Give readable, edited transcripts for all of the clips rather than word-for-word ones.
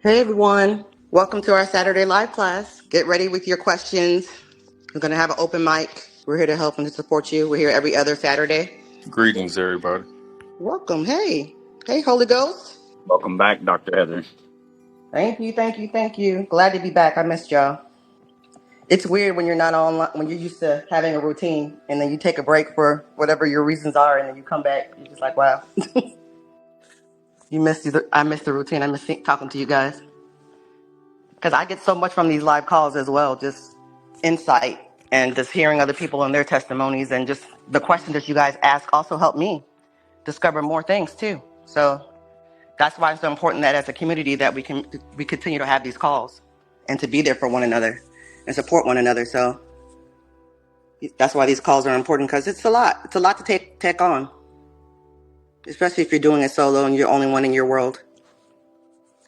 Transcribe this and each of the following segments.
Hey everyone, welcome to our Saturday live class. Get ready with your questions. We're going to have an open mic. We're here to help and to support you. We're here every other Saturday. Greetings, everybody. Welcome. Hey, Holy Ghost. Welcome back, Dr. Heather. Thank you. Glad to be back. I missed y'all. It's weird when you're not online, when you're used to having a routine and then you take a break for whatever your reasons are and then you come back. You're just like, wow, I missed the routine. I miss talking to you guys. Because I get so much from these live calls as well, just insight and just hearing other people and their testimonies and just the questions that you guys ask also help me discover more things too. So that's why it's so important that as a community that we continue to have these calls and to be there for one another and support one another. So that's why these calls are important, because it's a lot. It's a lot to take on, especially if you're doing it solo and you're only one in your world.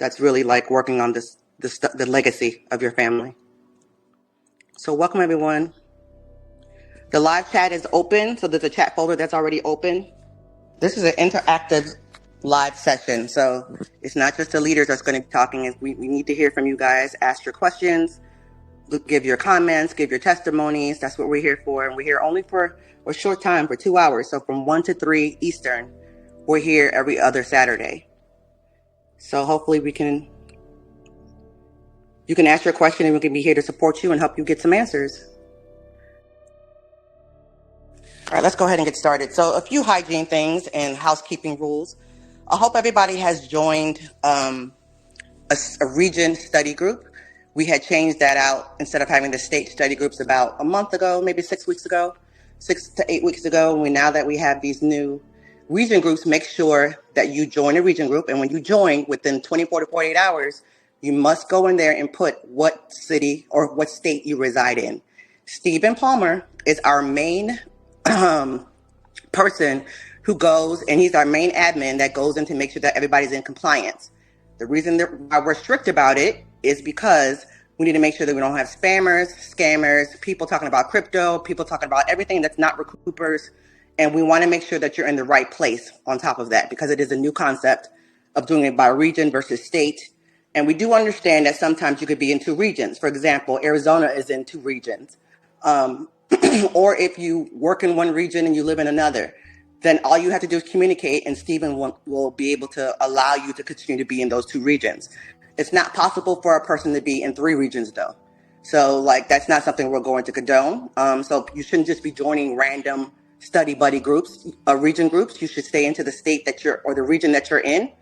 That's really like working on the legacy of your family. So welcome everyone. The live chat is open, so there's a chat folder that's already open. This is an interactive live session, so it's not just the leaders that's going to be talking. We need to hear from you guys. Ask your questions, give your comments, give your testimonies. That's what we're here for. And we're here only for a short time, for 2 hours. So from 1 to 3 Eastern, we're here every other Saturday. So hopefully you can ask your question and we can be here to support you and help you get some answers. All right, let's go ahead and get started. So a few hygiene things and housekeeping rules. I hope everybody has joined a region study group. We had changed that out. Instead of having the state study groups about a month ago, maybe 6 weeks ago, 6 to 8 weeks ago. Now that we have these new region groups, make sure that you join a region group. And when you join, within 24 to 48 hours, you must go in there and put what city or what state you reside in. Stephen Palmer is our main person who goes, and he's our main admin that goes in to make sure that everybody's in compliance. The reason why we're strict about it is because we need to make sure that we don't have spammers, scammers, people talking about crypto, people talking about everything that's not recoupers. And we want to make sure that you're in the right place on top of that, because it is a new concept of doing it by region versus state. And we do understand that sometimes you could be in two regions. For example, Arizona is in two regions. Or if you work in one region and you live in another, then all you have to do is communicate and Stephen will be able to allow you to continue to be in those two regions. It's not possible for a person to be in three regions though. So that's not something we're going to condone. So you shouldn't just be joining random study buddy groups, region groups. You should stay into the state or the region that you're in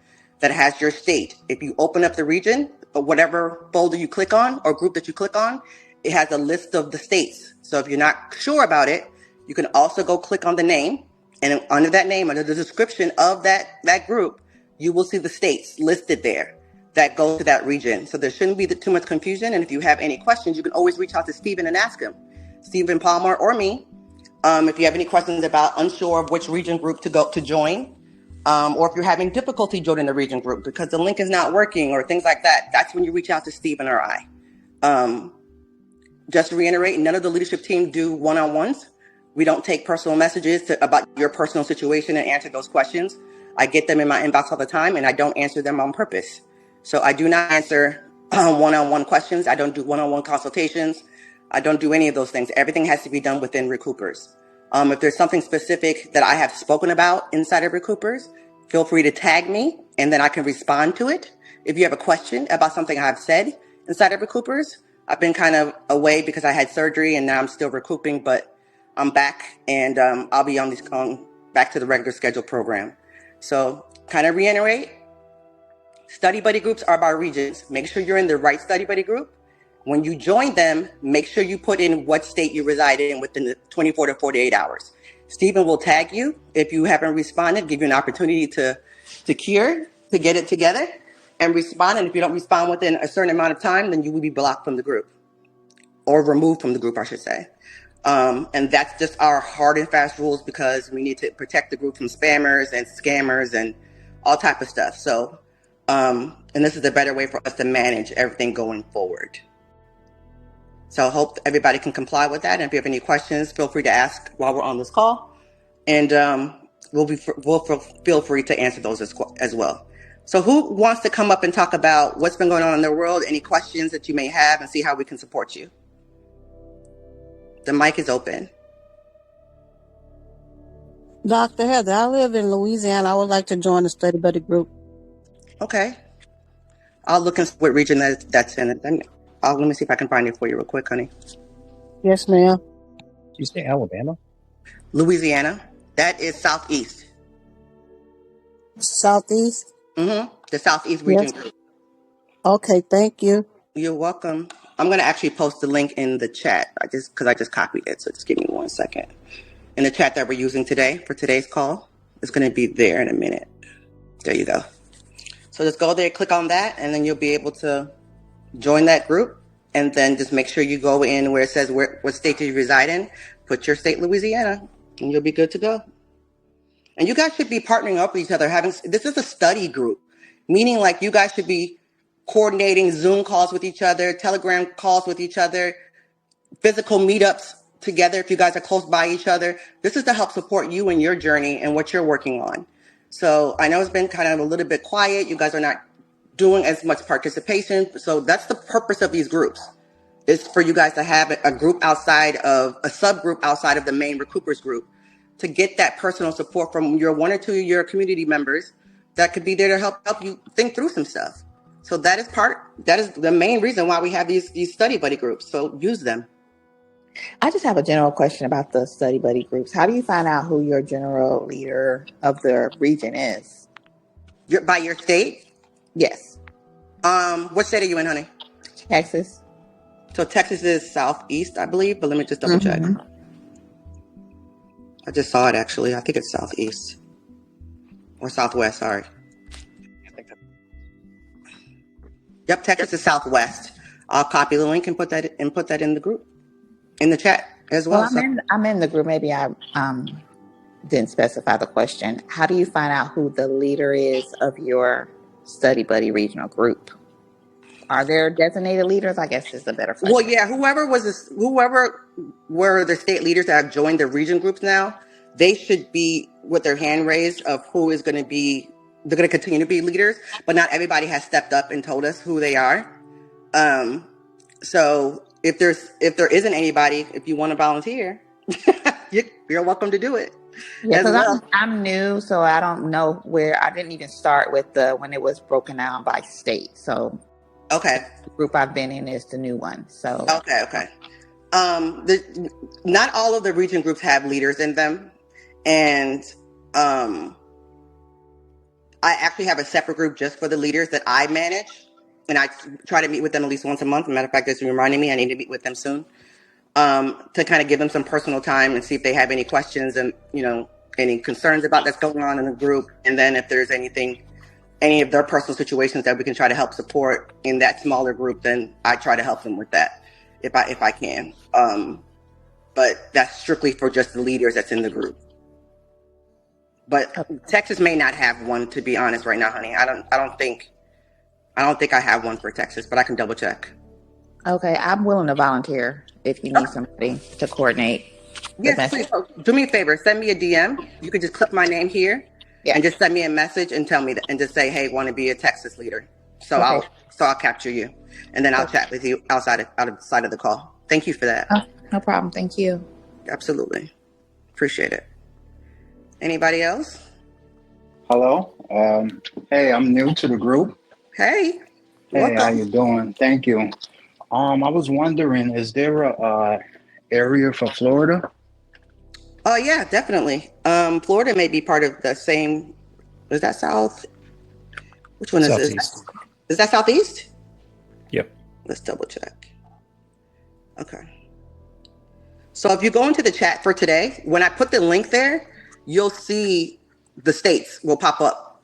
that has your state. If you open up the region, or whatever folder you click on or group that you click on, it has a list of the states. So if you're not sure about it, you can also go click on the name, and under that name, under the description of that group, you will see the states listed there that go to that region. So there shouldn't be too much confusion. And if you have any questions, you can always reach out to Stephen and ask him, Stephen Palmer or me. If you have any questions about unsure of which region group to join, or if you're having difficulty joining the region group because the link is not working or things like that, that's when you reach out to Stephen or I. Just to reiterate, none of the leadership team do one-on-ones. We don't take personal messages about your personal situation and answer those questions. I get them in my inbox all the time, and I don't answer them on purpose. So I do not answer one-on-one questions. I don't do one-on-one consultations. I don't do any of those things. Everything has to be done within RECOUPERS. If there's something specific that I have spoken about inside of RECOUPERS, feel free to tag me, and then I can respond to it. If you have a question about something I've said inside of RECOUPERS, I've been kind of away because I had surgery and now I'm still recouping, but I'm back and I'll be on back to the regular scheduled program. So kind of reiterate, study buddy groups are by regions. Make sure you're in the right study buddy group. When you join them, make sure you put in what state you reside in within the 24 to 48 hours. Stephen will tag you if you haven't responded, give you an opportunity to get it together and respond. And if you don't respond within a certain amount of time, then you will be blocked from the group, or removed from the group, I should say. And that's just our hard and fast rules, because we need to protect the group from spammers and scammers and all type of stuff. So, and this is a better way for us to manage everything going forward. So I hope everybody can comply with that. And if you have any questions, feel free to ask while we're on this call. And we'll feel free to answer those as well. So who wants to come up and talk about what's been going on in the world, any questions that you may have, and see how we can support you? The mic is open. Dr. Heather, I live in Louisiana. I would like to join the study buddy group. Okay. I'll look and see what region that's in. Then let me see if I can find it for you real quick, honey. Yes, ma'am. Did you say Alabama? Louisiana. That is Southeast. Southeast? The Southeast region Yes. group. Okay, thank you. You're welcome. I'm going to actually post the link in the chat. I just copied it. So just give me 1 second. In the chat that we're using today for today's call, it's going to be there in a minute. There you go. So just go there, click on that, and then you'll be able to join that group. And then just make sure you go in where it says what state do you reside in. Put your state, Louisiana, and you'll be good to go. And you guys should be partnering up with each other. This is a study group, meaning like you guys should be coordinating Zoom calls with each other, Telegram calls with each other, physical meetups together if you guys are close by each other. This is to help support you in your journey and what you're working on. So I know it's been kind of a little bit quiet. You guys are not doing as much participation. So that's the purpose of these groups, is for you guys to have a group outside of a subgroup outside of the main Recoupers group, to get that personal support from your 1 or 2 of your community members that could be there to help you think through some stuff. So that is the main reason why we have these study buddy groups. So use them. I just have a general question about the study buddy groups. How do you find out who your general leader of the region is? By your state? Yes. What state are you in, honey? Texas. So Texas is Southeast, I believe, but let me just double check. I just saw it actually. I think it's Southeast or Southwest, sorry. Yep, Texas is Southwest. I'll copy the link and put that in the group, in the chat as well. I'm in the group. Maybe I didn't specify the question. How do you find out who the leader is of your study buddy regional group? Are there designated leaders? I guess is a better question. Well, yeah, whoever were the state leaders that have joined the region groups now, they should be with their hand raised of who is going to be. They're going to continue to be leaders, but not everybody has stepped up and told us who they are. So if there isn't anybody, if you want to volunteer, you're welcome to do it. Yeah, because I'm new, so I don't know where. I didn't even start with when it was broken down by state. So okay, the group I've been in is the new one. So okay. Not all of the region groups have leaders in them, and I actually have a separate group just for the leaders that I manage, and I try to meet with them at least once a month. As a matter of fact, it's reminding me I need to meet with them soon, to kind of give them some personal time and see if they have any questions and any concerns about that's going on in the group, and then if there's any of their personal situations that we can try to help support in that smaller group, then I try to help them with that if I can. But that's strictly for just the leaders that's in the group. But Texas may not have one, to be honest, right now, honey. I don't think I have one for Texas, but I can double check. Okay, I'm willing to volunteer if you need somebody to coordinate. Yes, please. Do me a favor. Send me a DM. You can just click my name here and just send me a message and tell me that, and just say, hey, want to be a Texas leader. So okay. I'll capture you, and then I'll chat with you outside of the call. Thank you for that. Oh, no problem. Thank you. Absolutely. Appreciate it. Anybody else? Hello. Hey, I'm new to the group. Hey. Hey, how you doing? Thank you. I was wondering, is there a area for Florida? Oh yeah, definitely. Florida may be part of the same. Is that South? Which one is this? Is that Southeast? Yep. Let's double check. Okay. So if you go into the chat for today, when I put the link there, you'll see the states will pop up.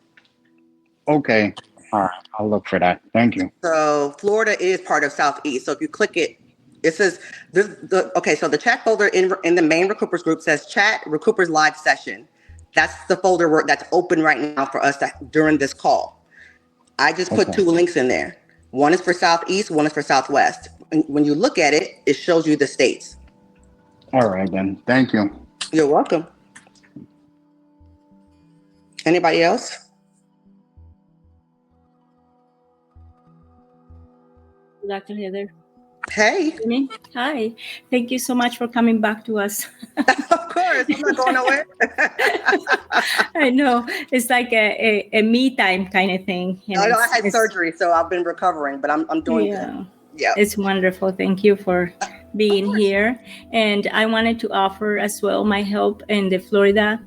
Okay. All right. I'll look for that. Thank you. So Florida is part of Southeast. So if you click it, it says so the chat folder in the main Recoupers group says chat Recoupers live session. That's the folder that's open right now for us during this call. I just put two links in there. One is for Southeast, one is for Southwest. And when you look at it, it shows you the states. All right, then. Thank you. You're welcome. Anybody else? Dr. Heather. Hey. Hi. Thank you so much for coming back to us. Of course, I'm not going nowhere. I know. It's like a me time kind of thing. I know I had surgery, so I've been recovering, but I'm doing good. Yeah. It's wonderful. Thank you for being here. And I wanted to offer as well my help in the Florida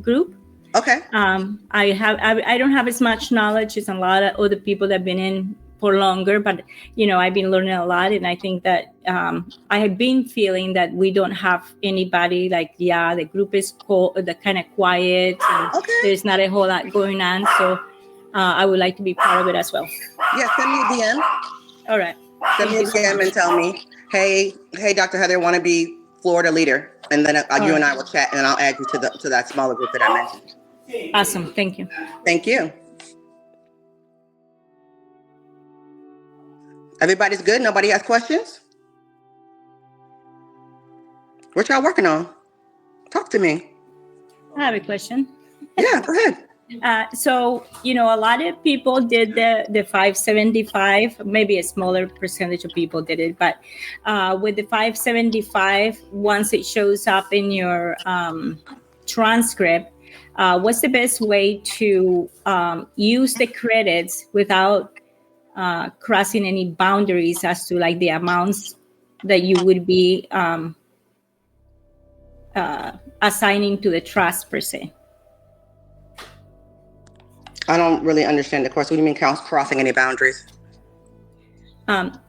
group. Okay. I don't have as much knowledge as a lot of other people that have been in for longer, but I've been learning a lot, and I think that I have been feeling that we don't have anybody like the group is the kind of quiet, and there's not a whole lot going on. So I would like to be part of it as well. Yeah, send me a DM. All right. Send me a DM and tell me, hey, Dr. Heather, want to be Florida leader, and then you and I will chat, and I'll add you to that smaller group that I mentioned. Awesome. Thank you. Thank you. Everybody's good? Nobody has questions? What y'all working on? Talk to me. I have a question. Yeah, go ahead. So, a lot of people did the 575, maybe a smaller percentage of people did it, but with the 575, once it shows up in your transcript, what's the best way to use the credits without crossing any boundaries as to like the amounts that you would be assigning to the trust per se? I don't really understand the course. What do you mean crossing any boundaries?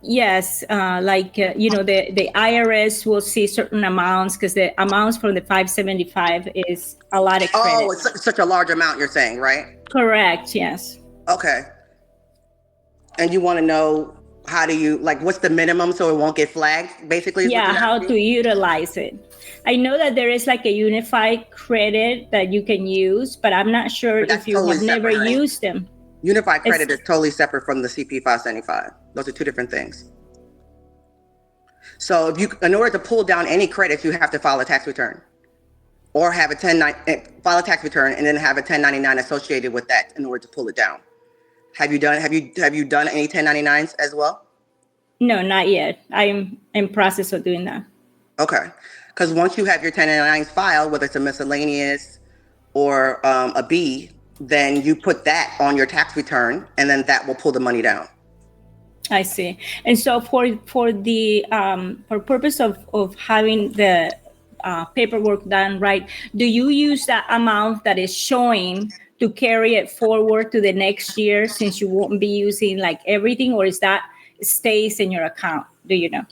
Yes, the IRS will see certain amounts because the amounts from the 575 is a lot of credit. Oh, it's such a large amount, you're saying, right? Correct, yes. Okay. And you want to know how do you, what's the minimum so it won't get flagged, basically? Yeah, how to utilize it. I know that there is like a unified credit that you can use, but I'm not sure if you have never used them. Unified credit is totally separate from the CP 575. Those are two different things. So in order to pull down any credits, you have to file a tax return, or file a tax return and then have a 1099 associated with that in order to pull it down. Have you done any 1099s as well? No, not yet. I'm in process of doing that. Okay. Because once you have your 1099s filed, whether it's a miscellaneous or a B, then you put that on your tax return, and then that will pull the money down. I see. And so for purpose of having the paperwork done right, do you use that amount that is showing to carry it forward to the next year, since you won't be using like everything, or is that stays in your account? Do you know?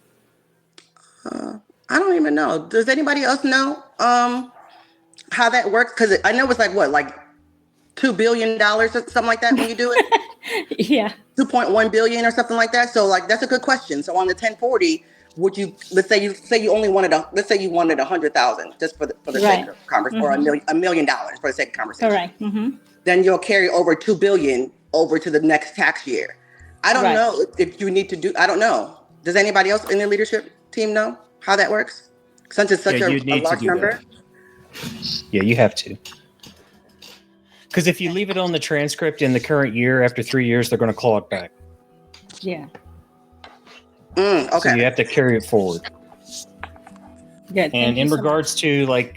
I don't even know. Does anybody else know how that works? Because I know it's like $2 billion or something like that when you do it. Yeah. 2.1 billion or something like that. So that's a good question. So on the 1040, would you, let's say you wanted 100,000 just for the sake of conversation, or $1 million for the sake of conversation. Correct. Mm-hmm. Then you'll carry over 2 billion over to the next tax year. I don't know if you need to do. I don't know. Does anybody else in the leadership team know how that works? Since it's such a large number. Yeah, you have to. Because if you leave it on the transcript in the current year, after 3 years, they're going to claw it back. Yeah. Okay. So you have to carry it forward. Good. And in regards to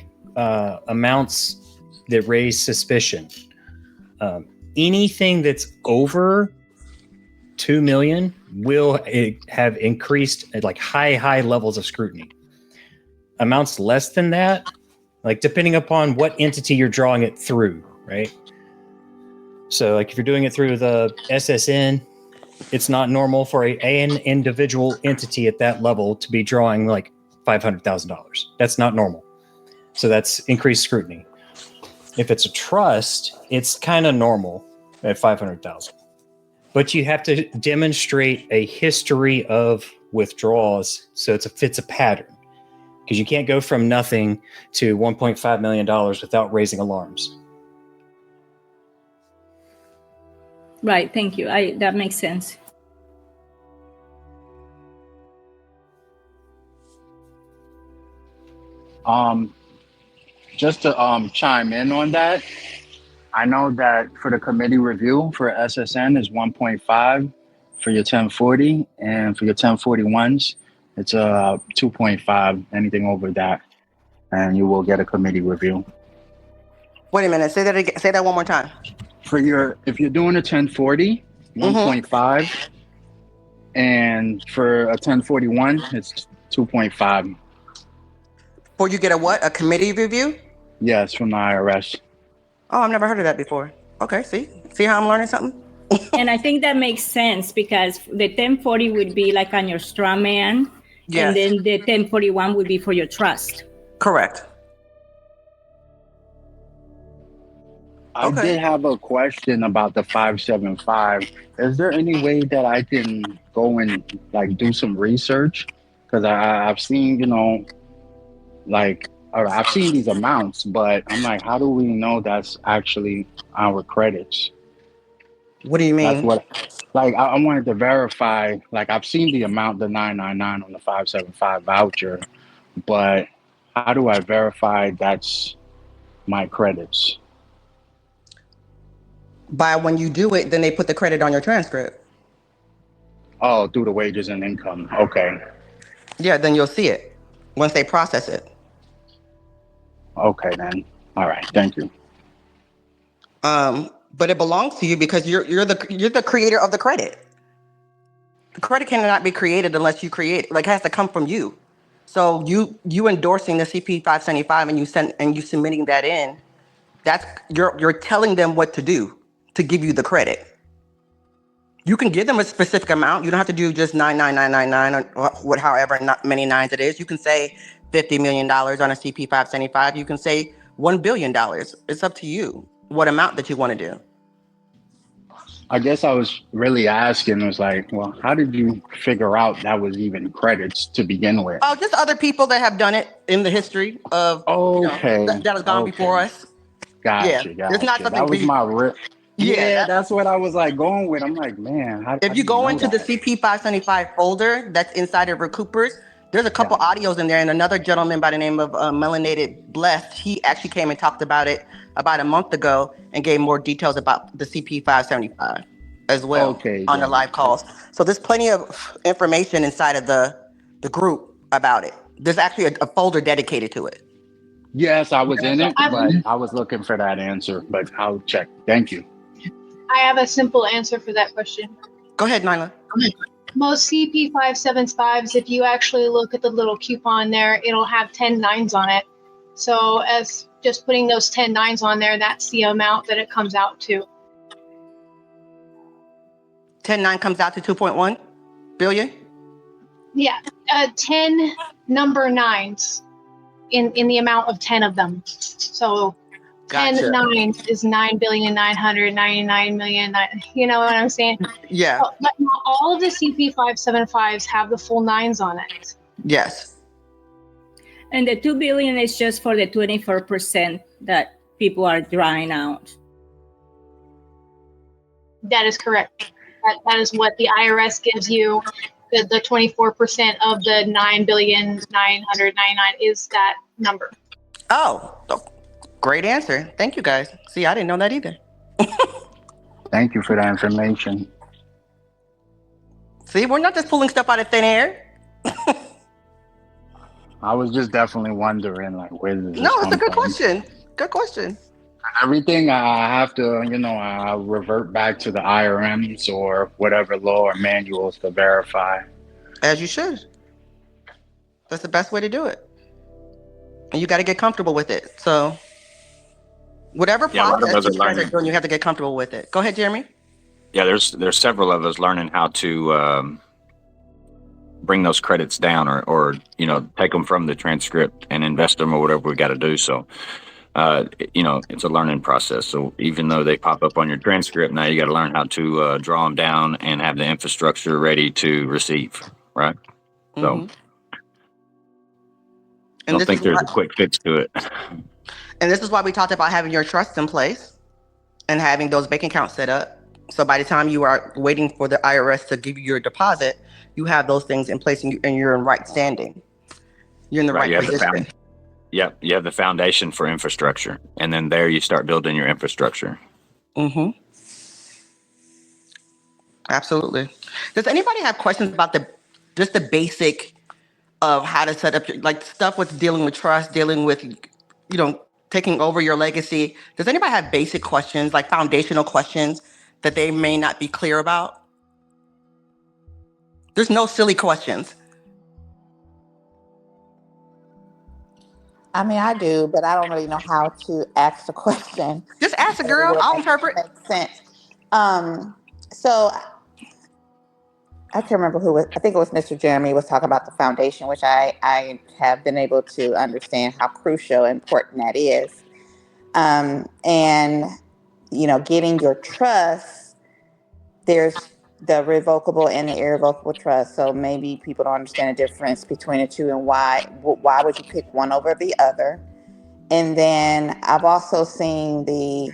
amounts that raise suspicion, anything that's over 2 million will have increased at high levels of scrutiny. Amounts less than that, depending upon what entity you're drawing it through, right? So if you're doing it through the SSN, it's not normal for an individual entity at that level to be drawing $500,000. That's not normal. So that's increased scrutiny. If it's a trust, it's kind of normal at 500,000. But you have to demonstrate a history of withdrawals, so it fits a pattern. Because you can't go from nothing to $1.5 million without raising alarms. Right. Thank you. That makes sense. Just to chime in on that, I know that for the committee review for SSN is 1.5. for your 1040, and for your 1041s, it's 2.5. Anything over that, and you will get a committee review. Wait a minute. Say that again. Say that one more time. If you're doing a 1040, 1.5, and for a 1041, it's 2.5. Or you get a what? A committee review? Yes, from the IRS. Oh, I've never heard of that before. Okay, see how I'm learning something? And I think that makes sense because the 1040 would be like on your straw man, Yes. and then the 1041 would be for your trust. Correct. I did have a question about the 575. Is there any way that I can go and like do some research? Because I've seen, I've seen these amounts, but I'm like, how do we know that's actually our credits? What do you mean? That's what, I wanted to verify, I've seen the amount, the 999 on the 575 voucher, but how do I verify that's my credits? By when you do it, then they put the credit on your transcript. Oh, through the wages and income. Okay. Yeah, then you'll see it once they process it. Okay, then. All right. Thank you. But it belongs to you because you're the creator of the credit. The credit cannot be created unless you create it. Like, it has to come from you. So you endorsing the CP 575 and you submitting that in, that's you're telling them what to do to give you the credit. You can give them a specific amount. You don't have to do just 99999 or however many nines it is. You can say $50 million on a CP 575. You can say $1 billion. It's up to you what amount that you want to do. I guess I was really asking, was like, well, how did you figure out that was even credits to begin with? Oh, just other people that have done it in the history of that has gone before us. Gotcha. It's not something that was my Yeah, that's what I was like going with. I'm like, man, how if you go into the CP 575 folder that's inside of RECOUPERS, there's a couple audios in there, and another gentleman by the name of Melanated Blessed, he actually came and talked about it about a month ago and gave more details about the CP 575 as well on the live calls. So there's plenty of information inside of the group about it. There's actually a folder dedicated to it. Yes, I was in it, but I was looking for that answer, but I'll check. Thank you. I have a simple answer for that question. Go ahead, Nyla. Most CP 575s, if you actually look at the little coupon there, it'll have 10 nines on it. So as just putting those 10 nines on there, that's the amount that it comes out to. 10-9 comes out to 2.1 billion? Yeah, 10 number nines in the amount of 10 of them. So 10 nines is 9,999,000,000. You know what I'm saying? Yeah. But not all of the CP 575s have the full nines on it. Yes. And the 2 billion is just for the 24% that people are drawing out. That is correct. That is what the IRS gives you. The 24% of the 9,999,000,000 is that number. Oh, great answer. Thank you, guys. See, I didn't know that either. Thank you for that information. See, we're not just pulling stuff out of thin air. I was just definitely wondering, where does this No, it's a good from? question. Good question. Everything I have to, I revert back to the IRMs or whatever law or manuals to verify. As you should. That's the best way to do it. And you got to get comfortable with it. So whatever process you guys are doing, you have to get comfortable with it. Go ahead, Jeremy. Yeah, there's several of us learning how to bring those credits down or take them from the transcript and invest them or whatever we got to do. So it's a learning process. So even though they pop up on your transcript, now you got to learn how to draw them down and have the infrastructure ready to receive, right? So I don't think there's a quick fix to it. And this is why we talked about having your trust in place and having those bank accounts set up. So by the time you are waiting for the IRS to give you your deposit, you have those things in place and you're in right standing. You're in the right position. You have the foundation for infrastructure, and then there you start building your infrastructure. And Absolutely. Does anybody have questions about just the basic of how to set up your, like, stuff with dealing with trust, dealing with, taking over your legacy? Does anybody have basic questions, like foundational questions that they may not be clear about? There's no silly questions. I mean, I do, but I don't really know how to ask the question Just ask a that it girl. will I'll interpret. make sense. So I can't remember who was, I think it was Mr. Jeremy was talking about the foundation, which I have been able to understand how crucial and important that is. And, getting your trust, there's the revocable and the irrevocable trust. So maybe people don't understand the difference between the two and why would you pick one over the other? And then I've also seen the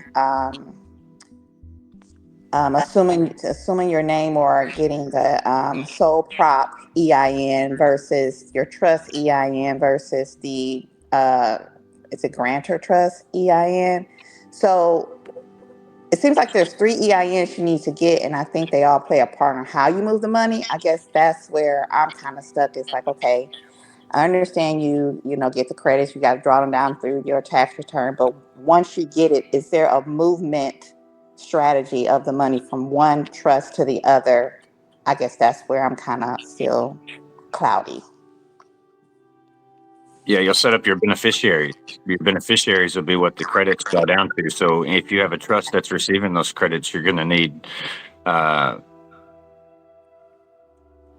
assuming your name or getting the sole prop EIN versus your trust EIN versus the it's a grantor trust EIN. So it seems like there's 3 EINs you need to get, and I think they all play a part on how you move the money. I guess that's where I'm kind of stuck. It's like, okay, I understand get the credits, you got to draw them down through your tax return, but once you get it, is there a movement strategy of the money from one trust to the other? I guess that's where I'm kind of still cloudy. Yeah, you'll set up your beneficiaries. Your beneficiaries will be what the credits go down to. So if you have a trust that's receiving those credits, you're going to need a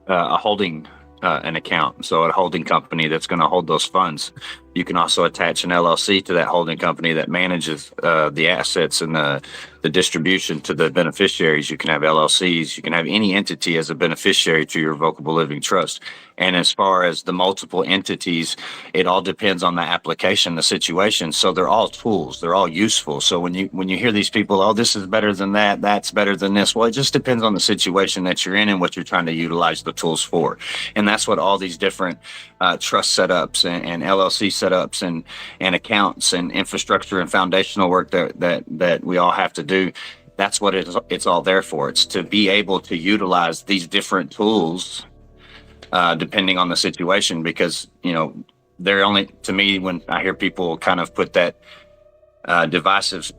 holding an account, so a holding company that's going to hold those funds. You can also attach an LLC to that holding company that manages the assets and the distribution to the beneficiaries. You can have LLCs. You can have any entity as a beneficiary to your revocable living trust. And as far as the multiple entities, it all depends on the application, the situation. So they're all tools. They're all useful. So when you hear these people, oh, this is better than that, that's better than this. Well, it just depends on the situation that you're in and what you're trying to utilize the tools for. And that's what all these different trust setups and LLC setups and accounts and infrastructure and foundational work that we all have to do. That's what it's all there for. It's to be able to utilize these different tools depending on the situation, because they're only, to me, when I hear people kind of put that divisiveness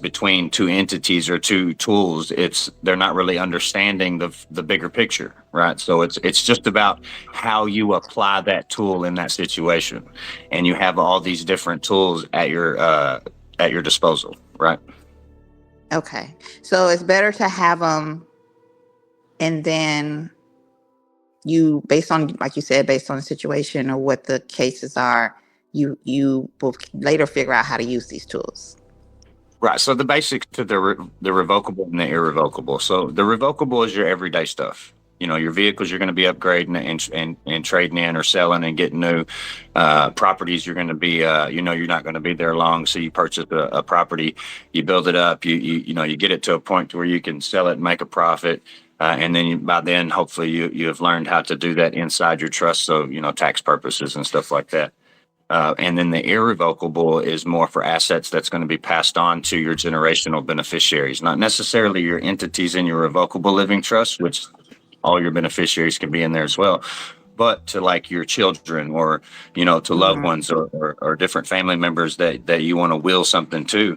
between two entities or two tools, they're not really understanding the bigger picture, right? So it's just about how you apply that tool in that situation, and you have all these different tools at your disposal, right? Okay, so it's better to have them, and then you, based on, like you said, based on the situation or what the cases are, you will later figure out how to use these tools. Right. So the basics to the revocable and the irrevocable. So the revocable is your everyday stuff. Your vehicles you're going to be upgrading and trading in or selling and getting new properties. You're going to be, you're not going to be there long. So you purchase a property, you build it up, you get it to a point to where you can sell it and make a profit. And then by then, hopefully you have learned how to do that inside your trust. So, tax purposes and stuff like that. And then the irrevocable is more for assets that's going to be passed on to your generational beneficiaries, not necessarily your entities in your revocable living trust, which all your beneficiaries can be in there as well, but to like your children or, to loved ones or different family members that you want to will something to.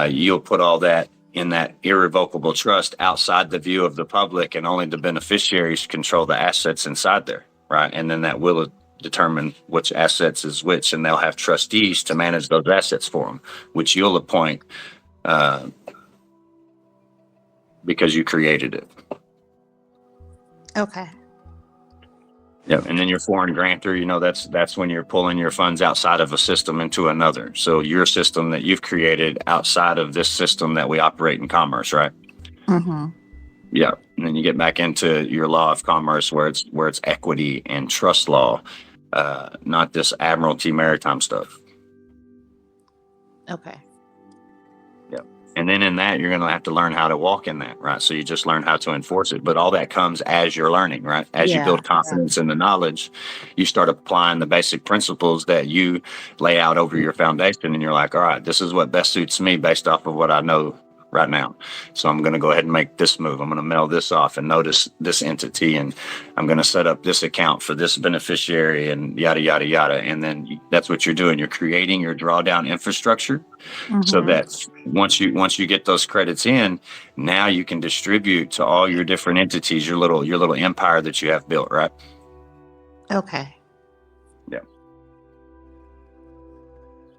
You'll put all that in that irrevocable trust outside the view of the public, and only the beneficiaries control the assets inside there, right? And then that will determine which assets is which, and they'll have trustees to manage those assets for them, which you'll appoint because you created it. Okay. Yeah, and then your foreign grantor, that's when you're pulling your funds outside of a system into another. So your system that you've created outside of this system that we operate in commerce, right? Mm-hmm. Yeah, and then you get back into your law of commerce where it's equity and trust law, not this admiralty maritime stuff. Okay. Yeah, and then in that you're going to have to learn how to walk in that, right? So you just learn how to enforce it, but all that comes as you're learning, right? As you build confidence in the knowledge, you start applying the basic principles that you lay out over your foundation, and you're like, all right, this is what best suits me based off of what I know right now. So I'm going to go ahead and make this move. I'm going to mail this off and notice this entity, and I'm going to set up this account for this beneficiary and yada, yada, yada. And then that's what you're doing. You're creating your drawdown infrastructure so that once you get those credits in, now you can distribute to all your different entities, your little empire that you have built, right? Okay. Yeah.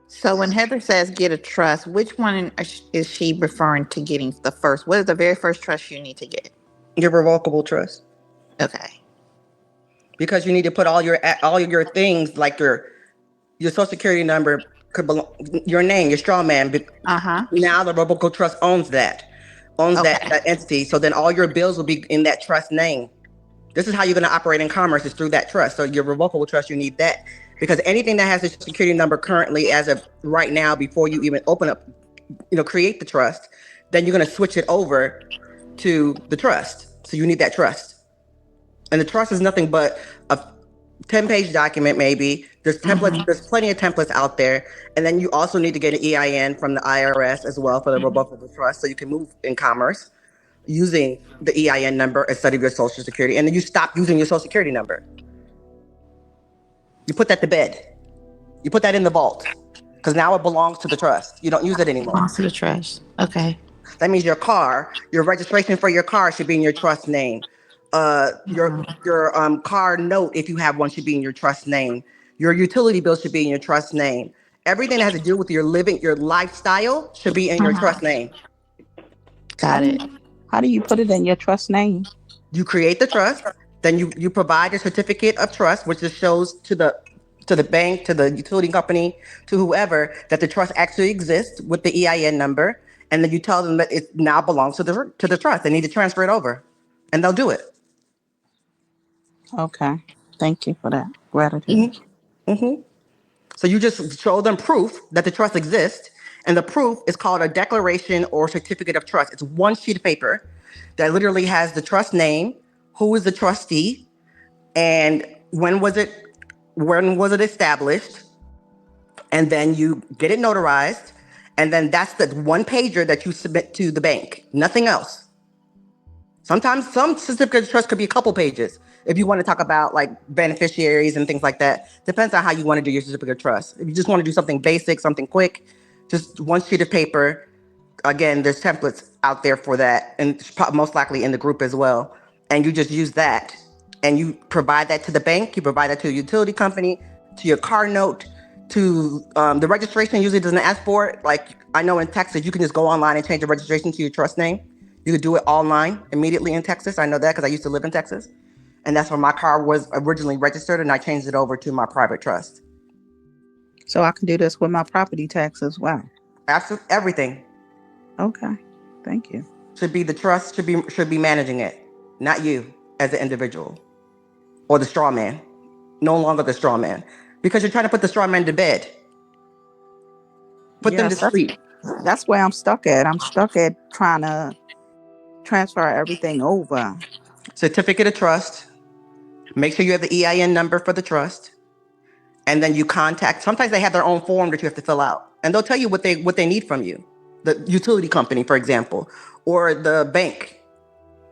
So when Heather says get a trust, which one is she referring to getting the first? What is the very first trust you need to get? Your revocable trust. Okay. Because you need to put all your things, like your social security number could belong, your name, your straw man. Now the revocable trust owns that entity. So then all your bills will be in that trust name. This is how you're going to operate in commerce, is through that trust. So your revocable trust, you need that, because anything that has a social security number currently, as of right now, before you even open up, create the trust, then you're going to switch it over to the trust. So you need that trust. And the trust is nothing but a 10-page document, maybe. There's templates. There's plenty of templates out there. And then you also need to get an EIN from the IRS as well for the revocable trust, so you can move in commerce using the EIN number instead of your social security. And then you stop using your social security number. You put that to bed. You put that in the vault, because now it belongs to the trust. You don't use it anymore. Belongs to the trust. Okay. That means your registration for your car should be in your trust name. Your car note, if you have one, should be in your trust name. Your utility bill should be in your trust name. Everything that has to do with your lifestyle should be in your trust name. Got it. How do you put it in your trust name? You create the trust, then you provide a certificate of trust, which just shows to the bank, to the utility company, to whoever, that the trust actually exists with the EIN number, and then you tell them that it now belongs to the trust. They need to transfer it over, and they'll do it. Okay. Thank you for that. Gratitude. So you just show them proof that the trust exists, and the proof is called a declaration or certificate of trust. It's one sheet of paper that literally has the trust name, who is the trustee, and when was it established, and then you get it notarized, and then that's the one pager that you submit to the bank. Nothing else. Sometimes some certificate of trust could be a couple pages if you want to talk about like beneficiaries and things like that. Depends on how you want to do your certificate of trust. If you just want to do something basic, something quick, just one sheet of paper. Again, there's templates out there for that, and most likely in the group as well. And you just use that, and you provide that to the bank. You provide that to a utility company, to your car note, to the registration. Usually doesn't ask for it. Like I know in Texas, you can just go online and change the registration to your trust name. You could do it online immediately in Texas. I know that because I used to live in Texas. And that's where my car was originally registered, and I changed it over to my private trust. So I can do this with my property tax as well. Absolutely, everything. Okay. Thank you. Should be the trust should be managing it, not you as an individual or the straw man. No longer the straw man, because you're trying to put the straw man to bed. Put them to sleep. That's where I'm stuck at. I'm stuck at trying to transfer everything over. Certificate of trust. Make sure you have the EIN number for the trust. And then you contact, sometimes they have their own form that you have to fill out. And they'll tell you what they need from you. The utility company, for example, or the bank,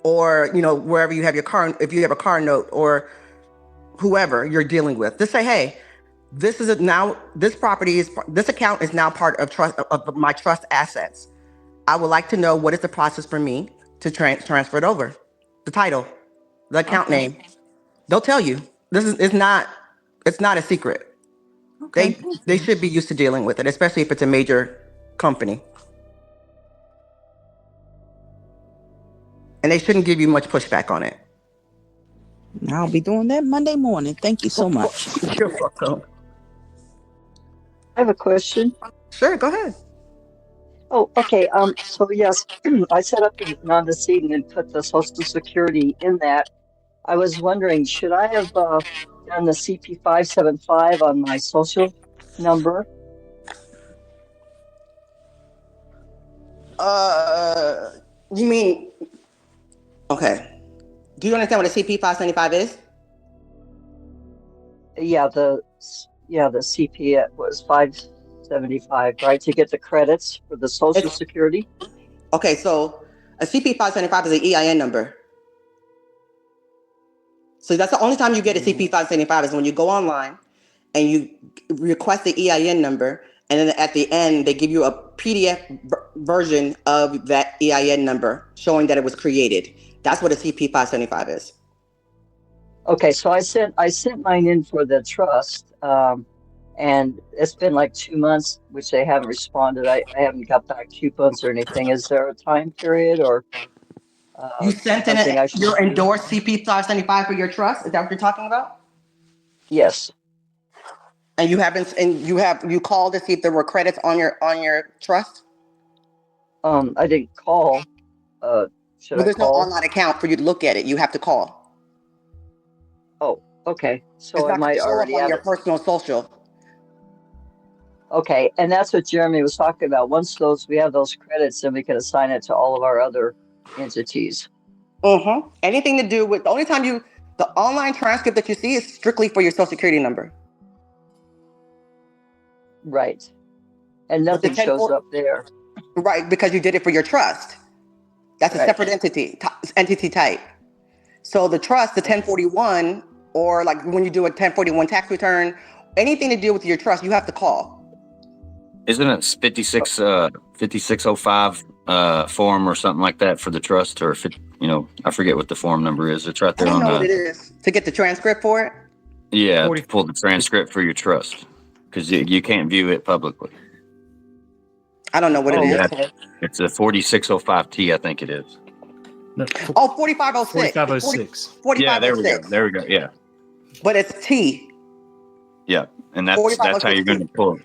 or wherever you have your car, if you have a car note, or whoever you're dealing with. Just say, hey, this account is now part of my trust assets. I would like to know what is the process for me to transfer it over. The title, the account name. They'll tell you. It's not a secret. Okay. They should be used to dealing with it, especially if it's a major company. And they shouldn't give you much pushback on it. I'll be doing that Monday morning. Thank you so much. You're welcome. I have a question. Sure, go ahead. Oh, okay. So yes, I set up the non-decedent and put the Social Security in that. I was wondering, should I have done the CP 575 on my social number? You mean? Okay. Do you understand what a CP 575 is? Yeah, the CP was 575, right, to get the credits for the Social Security. Okay, so a CP575 is an EIN number. So that's the only time you get a CP575 is when you go online and you request the EIN number, and then at the end they give you a PDF version of that EIN number showing that it was created. That's what a CP575 is. Okay, so I sent mine in for the trust, and it's been like 2 months, which they haven't responded. I haven't got back coupons or anything. Is there a time period or You sent in something I should your do? endorsed CP575 for your trust. Is that what you're talking about? Yes. And you haven't, and you called to see if there were credits on your trust. I didn't call. Should Well, I there's no call? online account for you to look at it. You have to call. Oh, okay. It's So it not going to might show up already on have your it. personal social. Okay, and that's what Jeremy was talking about. Once we have those credits, then we can assign it to all of our other entities. Mm-hmm. Anything to do with the only time the online transcript that you see is strictly for your social security number. Right. And But the nothing shows 1040, up there. right, because you did it for your trust. That's a Right. separate entity type. So the trust, the 1041, or like when you do a 1041 tax return, anything to do with your trust, you have to call. Isn't it 5605 form or something like that for the trust, or I forget what the form number is. It's right I there don't on know what it is. To get the transcript for it? Yeah, 40. to pull the transcript for your trust, because you can't view it publicly. I don't know what it Oh, is. okay. It's a 4605T, I think it is. No, Oh, 4506. 4506. Yeah, there we go. 4506. There we go. Yeah, But it's T. yeah, and that's how you're 4506 going T. to pull.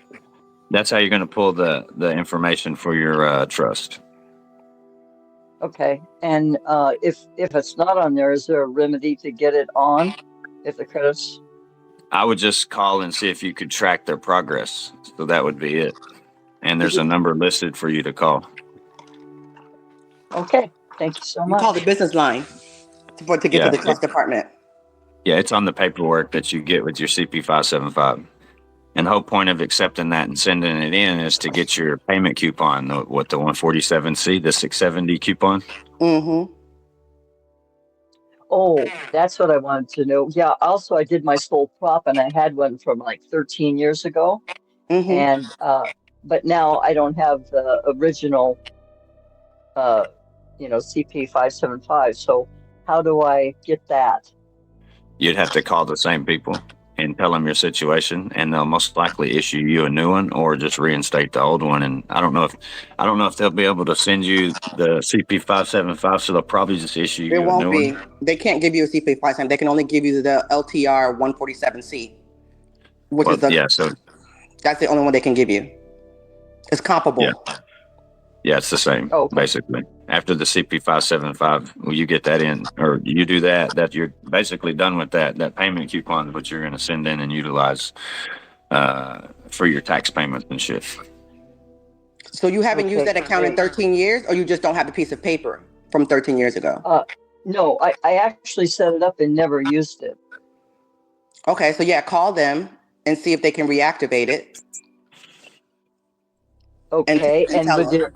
That's how you're going to pull the information for your trust. Okay. And if it's not on there, is there a remedy to get it on? If the credits? I would just call and see if you could track their progress. So that would be it. And there's a number listed for you to call. Okay. Thank you so You call the much. business line to get to the trust department. Yeah, it's on the paperwork that you get with your CP575. And the whole point of accepting that and sending it in is to get your payment coupon, the 147C, the 670 coupon. Mm-hmm. Oh, that's what I wanted to know. Yeah. Also, I did my sole prop, and I had one from like 13 years ago, Mm-hmm. and but now I don't have the original, CP575. So how do I get that? You'd have to call the same people and tell them your situation, and they'll most likely issue you a new one or just reinstate the old one. And I don't know if they'll be able to send you the CP575, so they'll probably just issue It you a won't new be. one. They can't give you a CP5 They can only give you the LTR 147C, which Well, is that's the only one they can give you. It's comparable. Yeah, it's the same, Okay. basically. After the CP575, well, you get that in, or you do that you're basically done with that payment coupon, which you're going to send in and utilize for your tax payments and shit. So you haven't used that account in 13 years, or you just don't have the piece of paper from 13 years ago? No, I actually set it up and never used it. Okay, so yeah, call them and see if they can reactivate it. Okay, And tell them.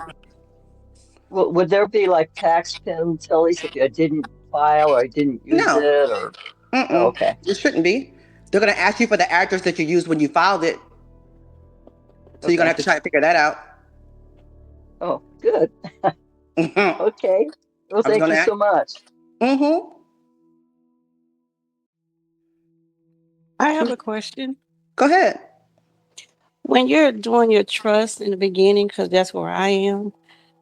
would there be like tax penalties if I didn't file or I didn't use No. it or? Oh, okay. It shouldn't be. They're going to ask you for the address that you used when you filed it. So you're going to have to try to figure that out. Oh, good. Okay. Well, thank you so much. Mm-hmm. I have a question. Go ahead. When you're doing your trust in the beginning, because that's where I am,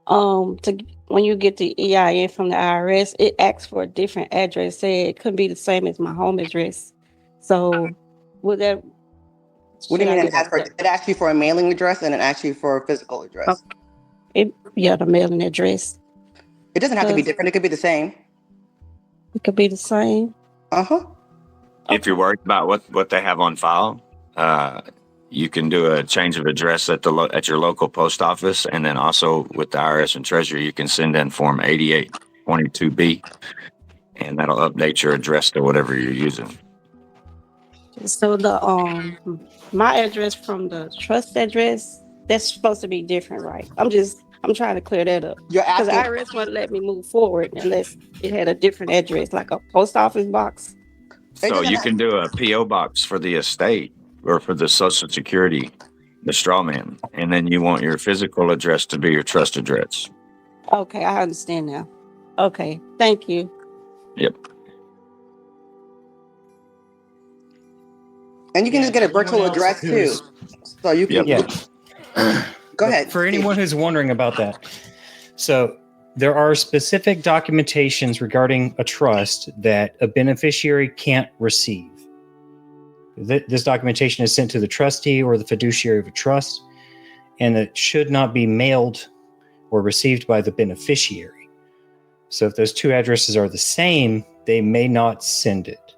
when you get the EIN from the IRS, it asks for a different address. Say it couldn't be the same as my home address. So would that? What do you should I mean get it asks you for a mailing address and it asks you for a physical address? the mailing address. It doesn't have to be different. It could be the same. It could be the same. Uh-huh. If you're worried about what they have on file, you can do a change of address at your local post office, and then also with the IRS and Treasury, you can send in Form 8822B, and that'll update your address to whatever you're using. So my address from the trust address, that's supposed to be different, right? I'm just I'm trying to clear that up. You're Because the asking. IRS wouldn't let me move forward unless it had a different address, like a post office box. It So doesn't you have. can do a PO box for the estate or for the Social Security, the straw man, and then you want your physical address to be your trust address. Okay, I understand now. Okay, thank you. Yep. And you can just get a virtual address too. So you can. Yep. Yeah. Go ahead. For Steve. anyone who's wondering about that, so there are specific documentations regarding a trust that a beneficiary can't receive. This documentation is sent to the trustee or the fiduciary of a trust, and it should not be mailed or received by the beneficiary. So if those two addresses are the same, they may not send it.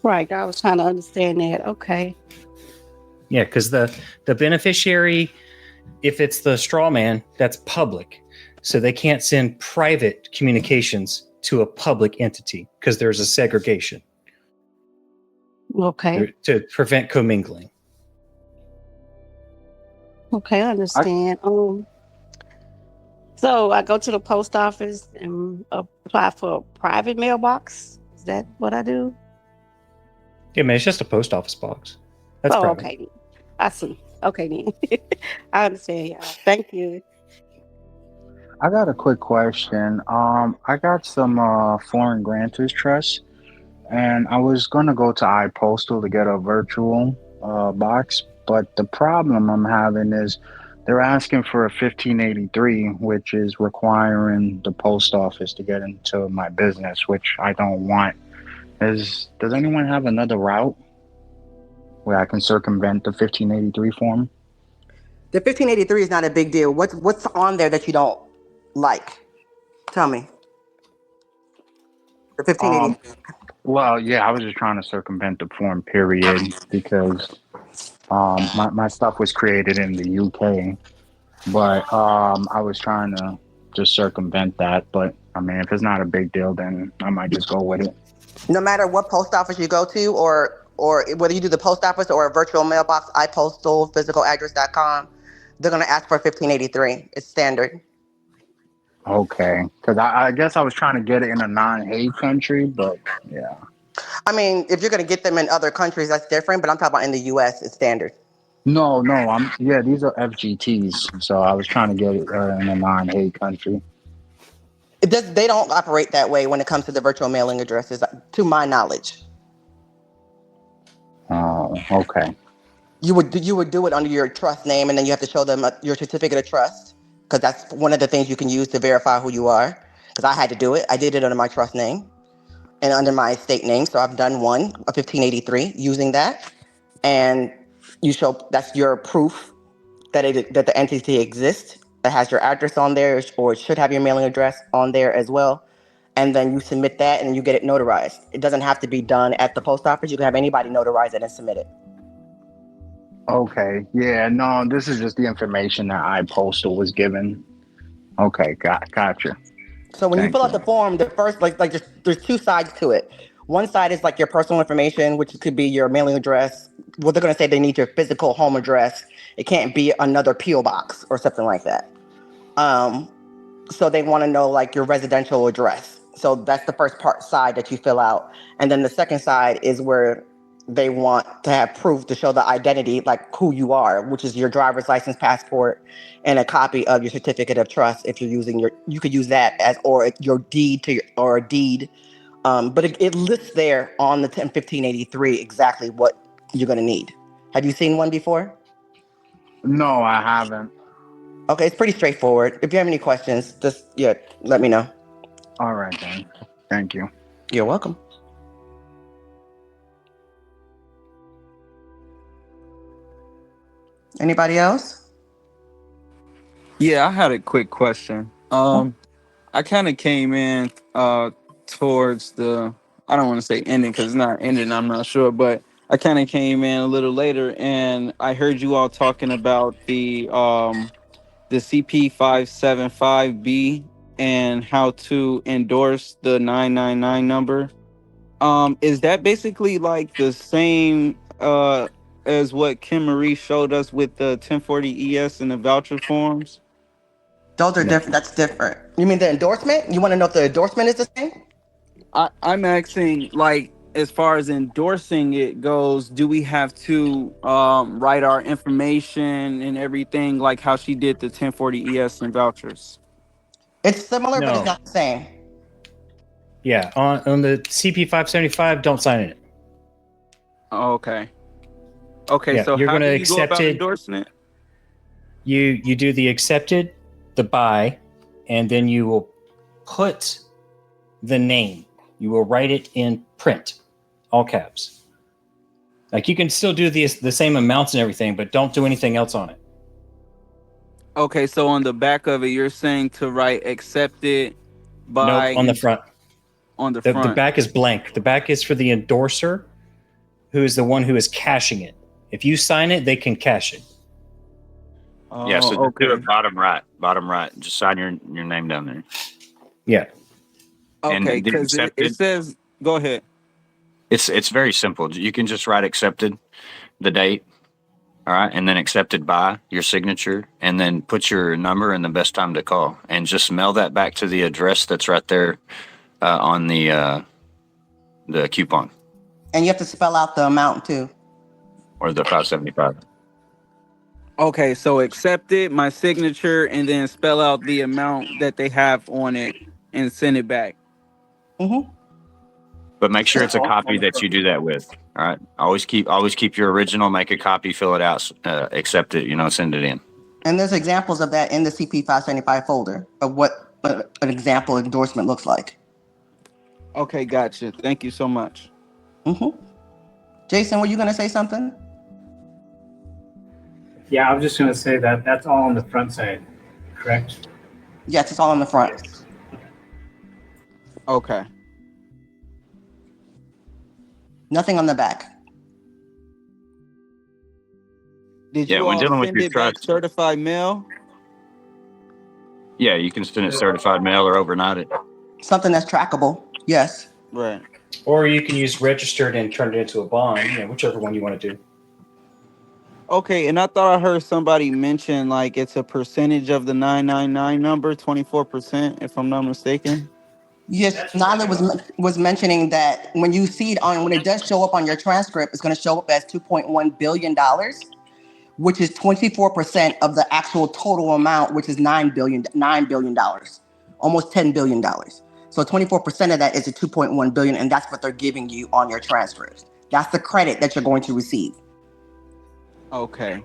Right, I was trying to understand that. Okay. Yeah, because the beneficiary, if it's the straw man, that's public. So they can't send private communications to a public entity because there's a segregation Okay. to prevent commingling. Okay, I understand. So I go to the post office and apply for a private mailbox. Is that what I do? Yeah, man, it's just a post office box. That's private. Okay. I see. Okay, then. I understand, y'all. Thank you. I got a quick question. I got some foreign grantors trust, and I was gonna go to iPostal to get a virtual box, but the problem I'm having is they're asking for a 1583, which is requiring the post office to get into my business, which I don't want. Does anyone have another route where I can circumvent the 1583 form? The 1583 is not a big deal. What's on there that you don't like? Tell me. The 1580. Well, yeah, I was just trying to circumvent the form period because my stuff was created in the UK, but I was trying to just circumvent that. But I mean, if it's not a big deal, then I might just go with it. No matter what post office you go to, or whether you do the post office or a virtual mailbox, iPostal, physicaladdress.com, they're gonna ask for 1583. It's standard. Okay, because I guess I was trying to get it in a non-hate country, but yeah. I mean, if you're gonna get them in other countries, that's different. But I'm talking about in the U.S., it's standard. No, yeah, these are FGTs, so I was trying to get it in a non-hate country. They don't operate that way when it comes to the virtual mailing addresses, to my knowledge. Oh, okay. You would do it under your trust name, and then you have to show them your certificate of trust, because that's one of the things you can use to verify who you are. Because I had to do it. I did it under my trust name and under my estate name. So I've done one, a 1583, using that, and you show that's your proof that the entity exists. That has your address on there, or it should have your mailing address on there as well. And then you submit that, and you get it notarized. It doesn't have to be done at the post office. You can have anybody notarize it and submit it. Okay. Yeah, no, this is just the information that iPostal was given. Okay, gotcha. So when you Thank fill out you. the form, the first there's two sides to it. One side is like your personal information, which could be your mailing address. Well, they're gonna say they need your physical home address. It can't be another PO box or something like that. So they want to know like your residential address. So that's the first side that you fill out, and then the second side is where they want to have proof to show the identity, like who you are, which is your driver's license, passport, and a copy of your certificate of trust. If you're using you could use that as or your deed or a deed. But it lists there on the 1583 exactly what you're going to need. Have you seen one before? No, I haven't. Okay, it's pretty straightforward. If you have any questions, just let me know. All right, then. Thank you. You're welcome. Anybody else? Yeah, I had a quick question. I kind of came in towards the, I don't want to say ending because it's not ending, I'm not sure, but I kind of came in a little later and I heard you all talking about the CP575B and how to endorse the 999 number. Is that basically like the same as what Kim Marie showed us with the 1040 ES and the voucher forms? Those are No. different. That's different. You mean the endorsement? You want to know if the endorsement is the same? I'm asking, like, as far as endorsing it goes, do we have to write our information and everything like how she did the 1040 ES and vouchers? It's similar, but it's No. not the same. Yeah, on the CP 575, don't sign it. Oh, okay. Okay, Yeah, so you're how going do to you go accept about it. endorsing it? You do the accepted, the buy, and then you will put the name. You will write it in print, all caps. Like you can still do the same amounts and everything, but don't do anything else on it. Okay, so on the back of it, you're saying to write accepted by Nope, on the front. on the The front. back is blank. The back is for the endorser, who is the one who is cashing it. If you sign it, they can cash it. Yeah, so Oh, just do okay. it bottom right. Bottom right. Just sign your name down there. Yeah. And Okay, the because it accepted, says, go ahead. it's very simple. You can just write accepted, the date, all right, and then accepted by your signature, and then put your number and the best time to call, and just mail that back to the address that's right there on the coupon And you have to spell out the amount too. or the 575. Okay, so accepted, my signature, and then spell out the amount that they have on it and send it back. Mm-hmm. But make sure it's a copy that you do that with. All right. Always keep your original. Make a copy. Fill it out. Accept it. Send it in. And there's examples of that in the CP 575 folder of what an example endorsement looks like. Okay, gotcha. Thank you so much. Mm-hmm. Jason, were you going to say something? Yeah, I was just going to say that that's all on the front side, correct? Yes, it's all on the front. Okay. Nothing on the back. Did Yeah, you when all dealing with send your it back trust, certified mail? yeah, you can send it certified mail or overnight it. Something that's trackable. Yes. Right. Or you can use registered and turn it into a bond, whichever one you want to do. Okay, and I thought I heard somebody mention like it's a percentage of the 999 number, 24%, if I'm not mistaken. Yes, Nyla was mentioning that when you see it when it does show up on your transcript, it's going to show up as $2.1 billion, which is 24% of the actual total amount, which is $9 billion, almost $10 billion. So 24% of that is a 2.1 billion, and that's what they're giving you on your transcripts. That's the credit that you're going to receive. Okay.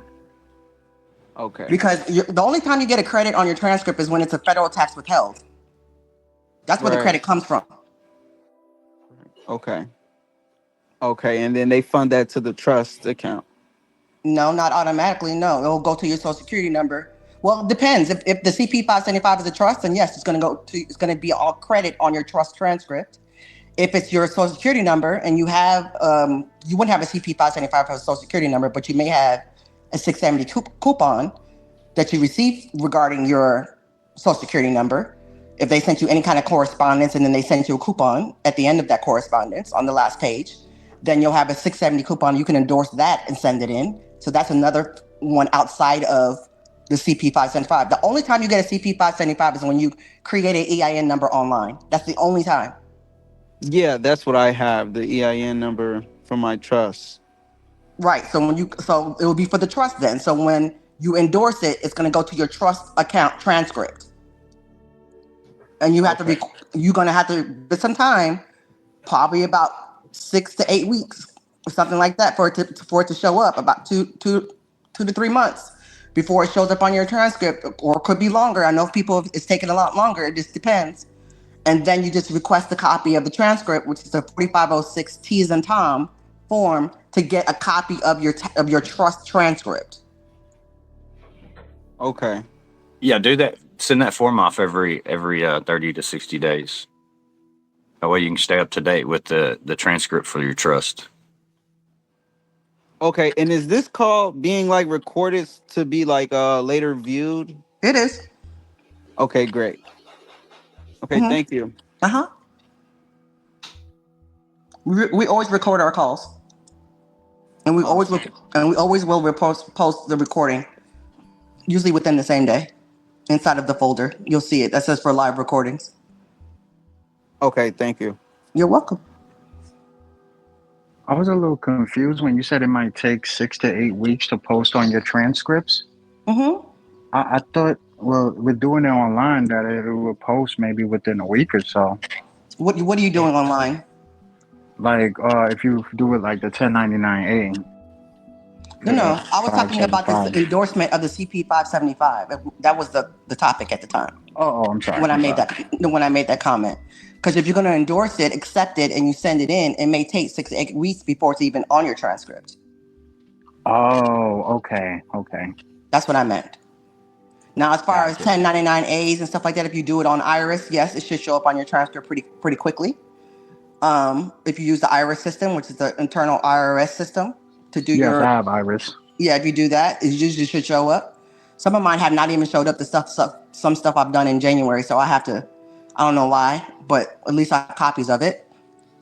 Okay. Because the only time you get a credit on your transcript is when it's a federal tax withheld. That's where the credit comes from. Okay. Okay, and then they fund that to the trust account. No, not automatically. No, it'll go to your social security number. Well, it depends. If the CP 575 is a trust, then yes, it's going to be all credit on your trust transcript. If it's your social security number and you have, you wouldn't have a CP 575 for a social security number, but you may have a 670 coupon that you received regarding your social security number. If they sent you any kind of correspondence and then they sent you a coupon at the end of that correspondence on the last page, then you'll have a 670 coupon. You can endorse that and send it in. So that's another one outside of the CP 575. The only time you get a CP 575 is when you create an EIN number online. That's the only time. Yeah, that's what I have, the EIN number for my trust. Right. So it will be for the trust then. So when you endorse it, it's going to go to your trust account transcript. And you have to you're going to have to spend some time, probably about 6 to 8 weeks or something like that for it to show up, about two to 3 months before it shows up on your transcript, or it could be longer. I know it's taking a lot longer. It just depends. And then you just request a copy of the transcript, which is a 4506 T's and Tom form, to get a copy of your trust transcript. Okay. Yeah, do that. Send that form off every 30 to 60 days. That way you can stay up to date with the transcript for your trust. Okay, and is this call being like recorded to be like later viewed? It is. Okay, great. Okay, thank you. Uh-huh. We always record our calls. And we always Awesome. will post the recording, usually within the same day. Inside of the folder, you'll see it. That says for live recordings. Okay, thank you. You're welcome. I was a little confused when you said it might take 6 to 8 weeks to post on your transcripts. Mm-hmm. I thought, well, with doing it online, that it would post maybe within a week or so. What are you doing online? Like, if you do it like the 1099A, the No. I was talking about this 575. endorsement of the CP 575. That was the topic at the time I'm sorry. when I I'm made sorry. that comment. Because if you're going to endorse it, accept it, and you send it in, it may take 6 to 8 weeks before it's even on your transcript. Oh, okay. Okay. That's what I meant. Now, as far as Gotcha. 1099As and stuff like that, if you do it on Iris, yes, it should show up on your transcript pretty quickly. If you use the Iris system, which is the internal IRS system, to do Yes, I your have Iris. if you do that, it usually should show up. Some of mine have not even showed up. Some stuff I've done in January, so I don't know why, but at least I have copies of it,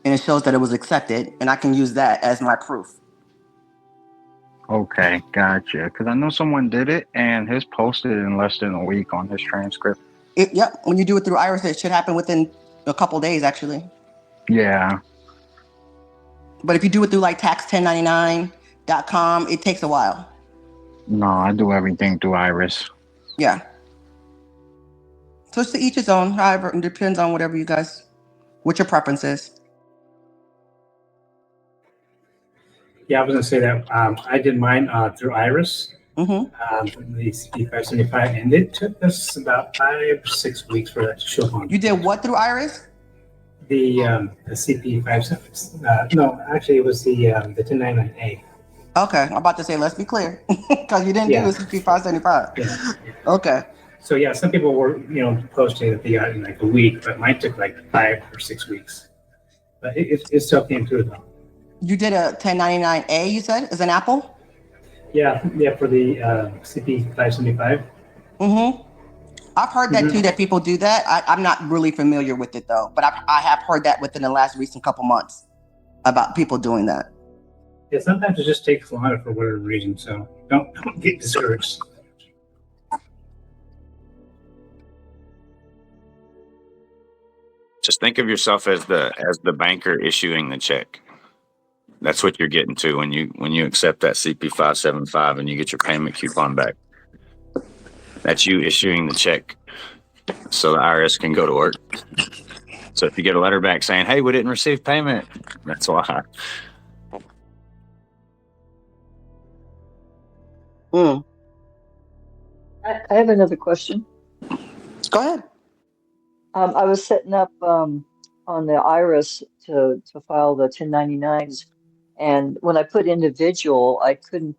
and it shows that it was accepted, and I can use that as my proof. Okay, gotcha. Because I know someone did it, and his posted in less than a week on his transcript. Yep, when you do it through Iris, it should happen within a couple days, actually. Yeah. But if you do it through like tax1099.com, it takes a while. No, I do everything through Iris. Yeah. So it's to each his own. However, it depends on what your preference is. Yeah, I was gonna say that I did mine through Iris, Mm-hmm. the CP 575, and it took us about 5 or 6 weeks for that to show up on. You did what through Iris? The CP 575. No, actually, it was the 1099A. Okay, I'm about to say, let's be clear, because you didn't do the CP 575. Yeah. Okay. So yeah, some people were posting that they got in like a week, but mine took like 5 or 6 weeks. But it still came through though. You did a 1099A, you said, as an Apple? Yeah, for the CP 575. Mm-hmm. I've heard that too, that people do that. I'm not really familiar with it though, but I have heard that within the last recent couple months about people doing that. Yeah, sometimes it just takes longer for whatever reason, so don't get discouraged. Just think of yourself as the banker issuing the check. That's what you're getting to when you accept that CP 575 and you get your payment coupon back. That's you issuing the check so the IRS can go to work. So if you get a letter back saying, "Hey, we didn't receive payment," that's why. Mm. I have another question. Go ahead. I was setting up on the IRS to file the 1099s, and when I put individual, I couldn't.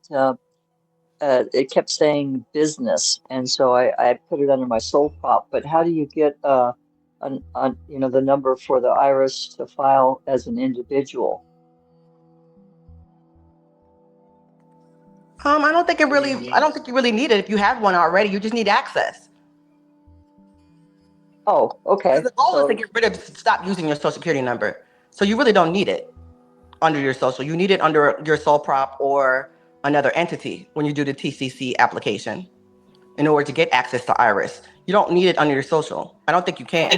It kept saying business, and so I put it under my sole prop. But how do you get the number for the IRS to file as an individual? I don't think you really need it. If you have one already, you just need access. Oh, okay. The goal is to stop using your social security number. So you really don't need it under your social. You need it under your sole prop or another entity when you do the TCC application in order to get access to IRS. You don't need it under your social. I don't think you can.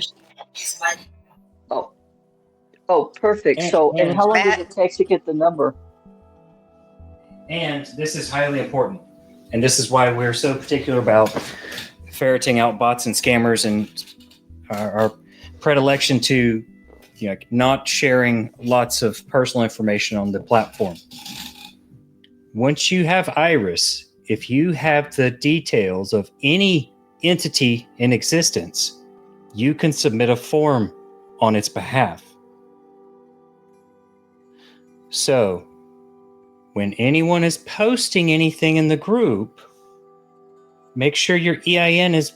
Oh, perfect. And how long does it take to get the number? And this is highly important. And this is why we're so particular about ferreting out bots and scammers and our predilection to not sharing lots of personal information on the platform. Once you have Iris, if you have the details of any entity in existence, you can submit a form on its behalf. So, when anyone is posting anything in the group, make sure your EIN is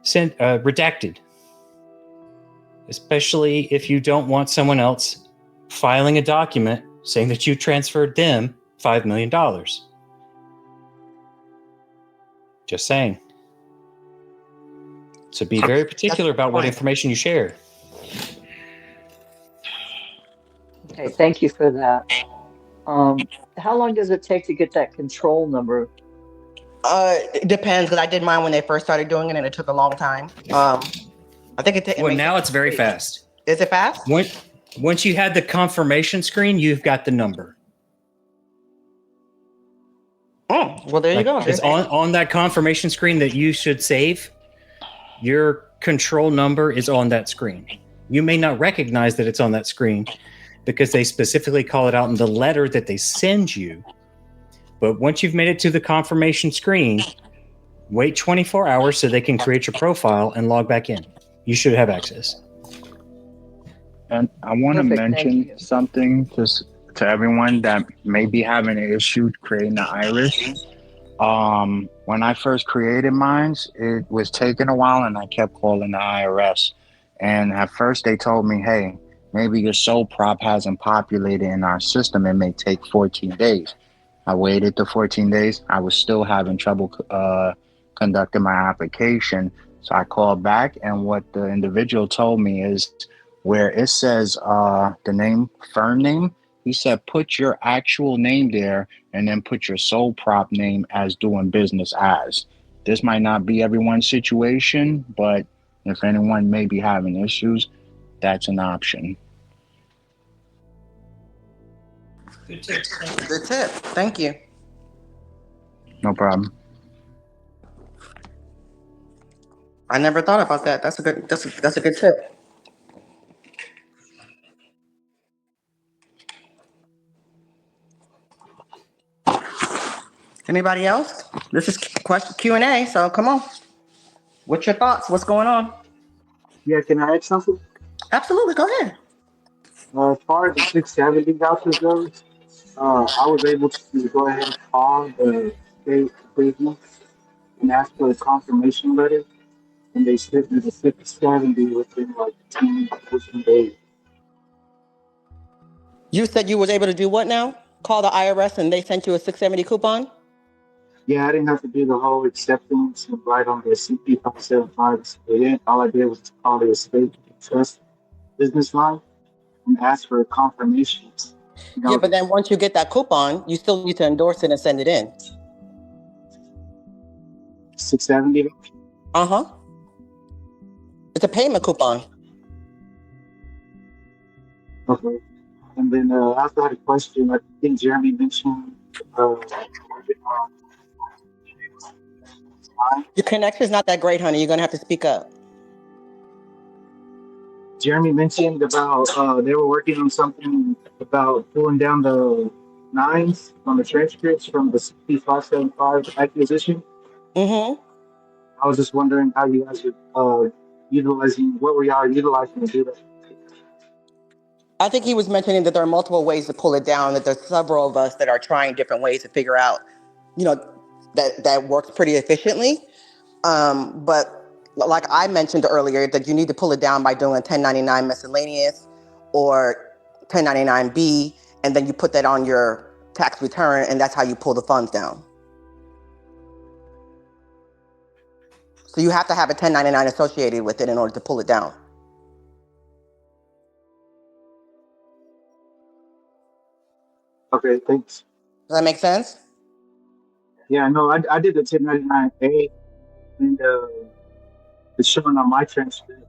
redacted. Especially if you don't want someone else filing a document saying that you transferred them $5 million. Just saying. So be very particular about what information you share. Okay, thank you for that. How long does it take to get that control number? It depends because I did mine when they first started doing it, and it took a long time. I think it Well, may now take it's very 2 weeks. fast. Is it fast? Once you had the confirmation screen, you've got the number. Well, there you go. It's on that confirmation screen that you should save. Your control number is on that screen. You may not recognize that it's on that screen because they specifically call it out in the letter that they send you. But once you've made it to the confirmation screen, wait 24 hours so they can create your profile and log back in. You should have access. And I want to Perfect, thank mention you. something to everyone that may be having an issue creating the iris. When I first created mine, it was taking a while and I kept calling the IRS. And at first they told me, hey, maybe your sole prop hasn't populated in our system. It may take 14 days. I waited the 14 days. I was still having trouble conducting my application. So I called back, and what the individual told me is where it says the name, firm name, he said, put your actual name there and then put your sole prop name as doing business as. This might not be everyone's situation, but if anyone may be having issues, that's an option. Good tip. Good tip. Thank you. No problem. I never thought about that. That's a good tip. Anybody else? This is question Q&A, so come on. What's your thoughts? What's going on? Yeah, can I add something? Absolutely, go ahead. As far as the 670 voucher goes, I was able to go ahead and call the state prison and ask for a confirmation letter, and they sent me the 670 within like 10 working days. You said you was able to do what now? Call the IRS and they sent you a 670 coupon? Yeah, I didn't have to do the whole acceptance and write on the CP 575. All I did was to call the estate trust business line and ask for a confirmation. Yeah, but then once you get that coupon, you still need to endorse it and send it in. 670. Uh-huh. It's a payment coupon. Okay. And then I also had a question. I think Jeremy mentioned Your connection's not that great, honey. You're going to have to speak up. Jeremy mentioned about they were working on something about pulling down the nines on the transcripts from the CP 575 acquisition. Mm-hmm. I was just wondering how you guys were utilizing, what were y'all utilizing to do that? I think he was mentioning that there are multiple ways to pull it down, that there's several of us that are trying different ways to figure out, that works pretty efficiently. But like I mentioned earlier, that you need to pull it down by doing 1099 miscellaneous or 1099B, and then you put that on your tax return, and that's how you pull the funds down. So you have to have a 1099 associated with it in order to pull it down. Okay, thanks. Does that make sense? Yeah, no, I did the 1099A, and it's showing on my transcript.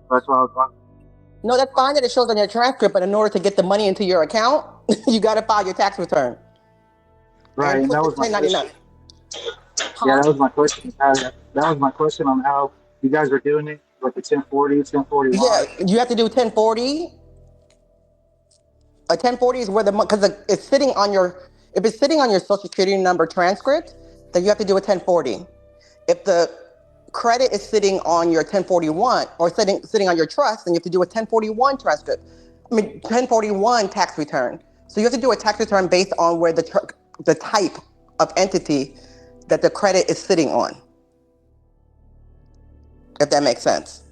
That's why I was wondering. No, that's fine that it shows on your transcript, but in order to get the money into your account, you got to file your tax return. Right, and that was my question. Yeah, that was my question. That was my question on how you guys were doing it, like the 1040, 1041. Yeah, you have to do 1040. A 1040 is where because it's sitting on if it's sitting on your social security number transcript, then you have to do a 1040. If the credit is sitting on your 1041 or sitting on your trust, then you have to do a 1041 transcript. 1041 tax return. So you have to do a tax return based on where the type of entity that the credit is sitting on. If that makes sense.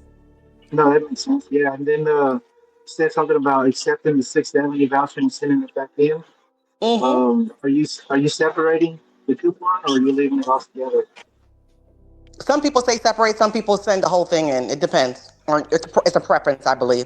No, that makes sense. Yeah, and then said something about accepting the 670 voucher and sending it back in. Mm-hmm. Are you separating the coupon or are you leaving it all together? Some people say separate. Some people send the whole thing in. It depends. Or it's a preference, I believe.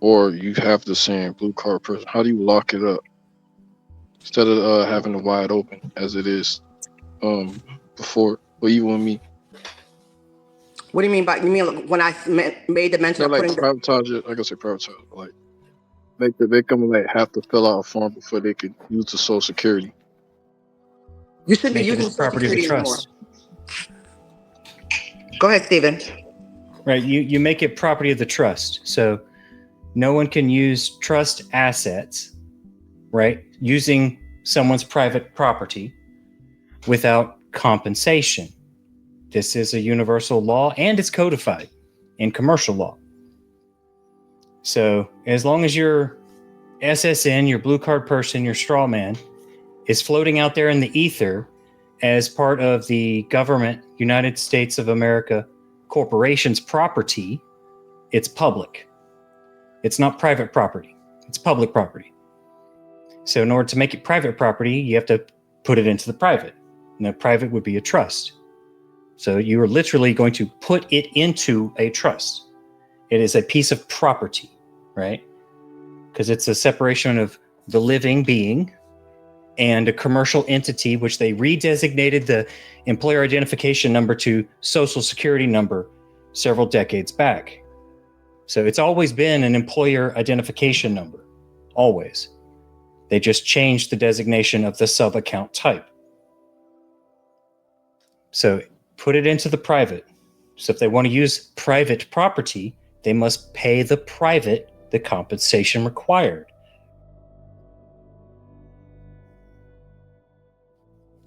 or you have the same blue card person? How do you lock it up instead of having it wide open as it is before, or even with me? What do you mean by, you mean when I made the mention No, of like putting the, privatize it. Like I said, privatize it. Like they come like have to fill out a form before they could use the Social Security. you shouldn't be Make it using as Social property of the Security anymore. trust. Go ahead, Stephen. Right. You make it property of the trust. So no one can use trust assets, right, using someone's private property without compensation. This is a universal law and it's codified in commercial law. So as long as your SSN, your blue card person, your straw man is floating out there in the ether as part of the government, United States of America corporation's property, it's public. It's not private property. It's public property. So in order to make it private property, you have to put it into the private. And the private would be a trust. So you are literally going to put it into a trust. It is a piece of property, right? Because it's a separation of the living being and a commercial entity, which they redesignated the employer identification number to Social Security number several decades back. So it's always been an employer identification number, always. They just changed the designation of the sub-account type. So put it into the private. So if they want to use private property, they must pay the private the compensation required.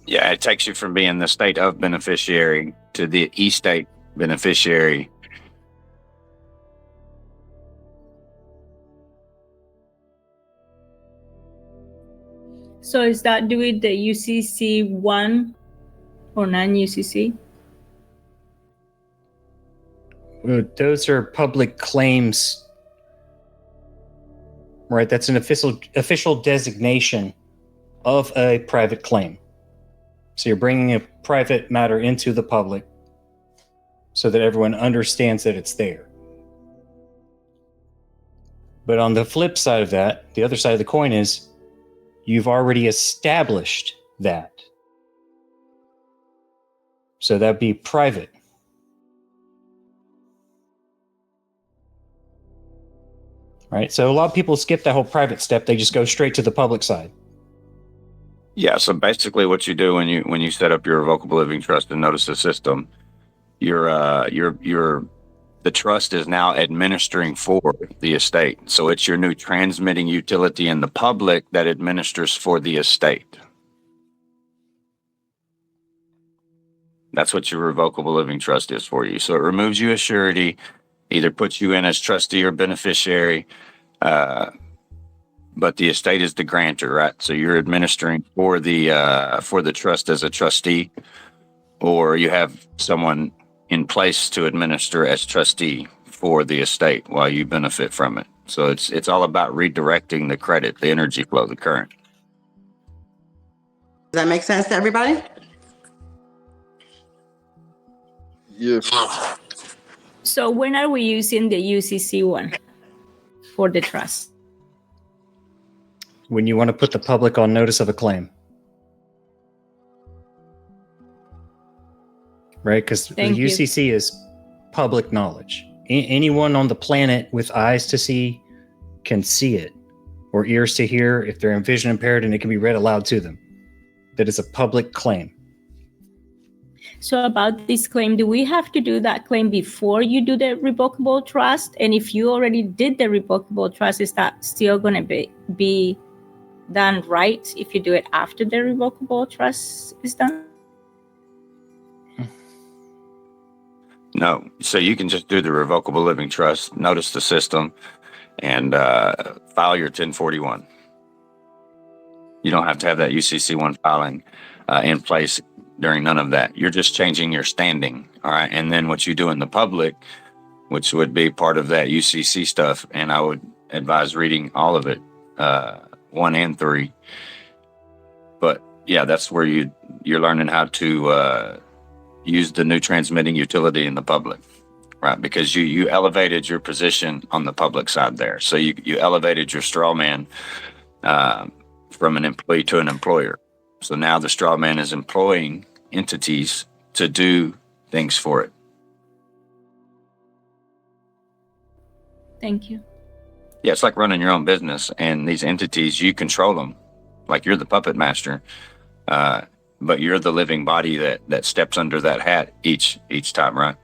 Yeah, it takes you from being the state of beneficiary to the estate beneficiary. So is that doing the UCC 1 or non-UCC? Those are public claims, right? That's an official designation of a private claim. So you're bringing a private matter into the public so that everyone understands that it's there. But on the flip side of that, the other side of the coin is you've already established that. So that'd be private. Right? So a lot of people skip that whole private step. They just go straight to the public side. Yeah, so basically what you do when you set up your revocable living trust and notice the system, the trust is now administering for the estate. So it's your new transmitting utility in the public that administers for the estate. That's what your revocable living trust is for you. So it removes you as surety, either puts you in as trustee or beneficiary, but the estate is the grantor, right? So you're administering for the trust as a trustee, or you have someone in place to administer as trustee for the estate while you benefit from it. So it's all about redirecting the credit, the energy flow, the current. Does that make sense to everybody? Yeah. So when are we using the UCC 1 for the trust? When you want to put the public on notice of a claim. Right? Because the UCC is public knowledge. Anyone on the planet with eyes to see can see it, or ears to hear if they're vision impaired, and it can be read aloud to them. That is a public claim. So about this claim, do we have to do that claim before you do the revocable trust? And if you already did the revocable trust, is that still going to be done right if you do it after the revocable trust is done? No. So you can just do the revocable living trust, notice the system, and file your 1041. You don't have to have that UCC1 filing in place during none of that. You're just changing your standing. All right. And then what you do in the public, which would be part of that UCC stuff, and I would advise reading all of it, 1 and 3. But yeah, that's where you're learning how to use the new transmitting utility in the public. right? Because you elevated your position on the public side there. So you elevated your straw man from an employee to an employer. So now the straw man is employing entities to do things for it. Thank you. Yeah, it's like running your own business, and these entities, you control them, like you're the puppet master, but you're the living body that steps under that hat each time, right?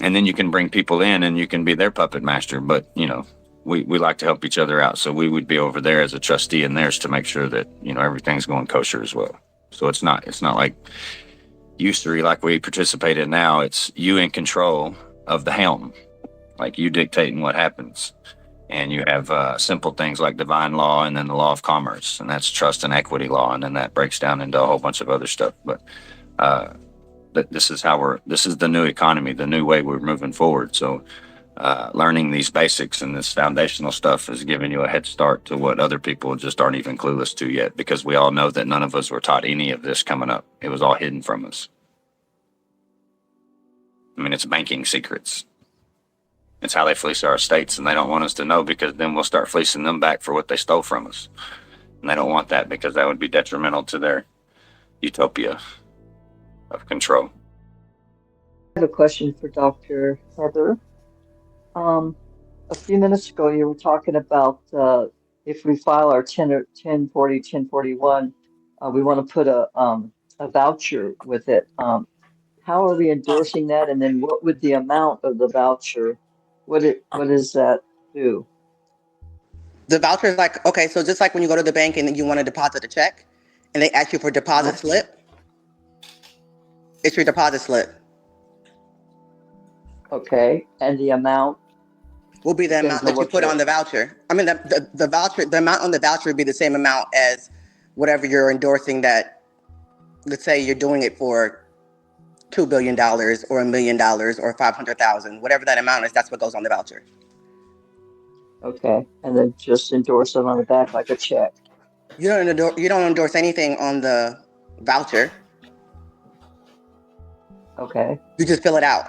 And then you can bring people in, and you can be their puppet master. But we like to help each other out, so we would be over there as a trustee in theirs to make sure that everything's going kosher as well. So it's not like usury like we participate in now. It's you in control of the helm. Like you dictating what happens. And you have simple things like divine law and then the law of commerce, and that's trust and equity law, and then that breaks down into a whole bunch of other stuff. But this is the new economy, the new way we're moving forward. So learning these basics and this foundational stuff is giving you a head start to what other people just aren't even clueless to yet, because we all know that none of us were taught any of this coming up. It was all hidden from us. I mean, it's banking secrets. It's how they fleece our estates, and they don't want us to know, because then we'll start fleecing them back for what they stole from us. And they don't want that, because that would be detrimental to their utopia of control. I have a question for Dr. Heather. A few minutes ago, you were talking about if we file our 1040, 1041, we want to put a voucher with it. How are we endorsing that? And then what would the amount of the voucher, what does that do? The voucher is like, okay, so just like when you go to the bank and you want to deposit a check and they ask you for a deposit slip, it's your deposit slip. Okay, and the amount will be the amount that you put on the voucher. I mean, the voucher, the amount on the voucher would be the same amount as whatever you're endorsing. That, let's say you're doing it for $2 billion or $1 million or 500,000, whatever that amount is, that's what goes on the voucher. Okay, and then just endorse it on the back like a check. You don't endorse anything on the voucher. Okay. You just fill it out.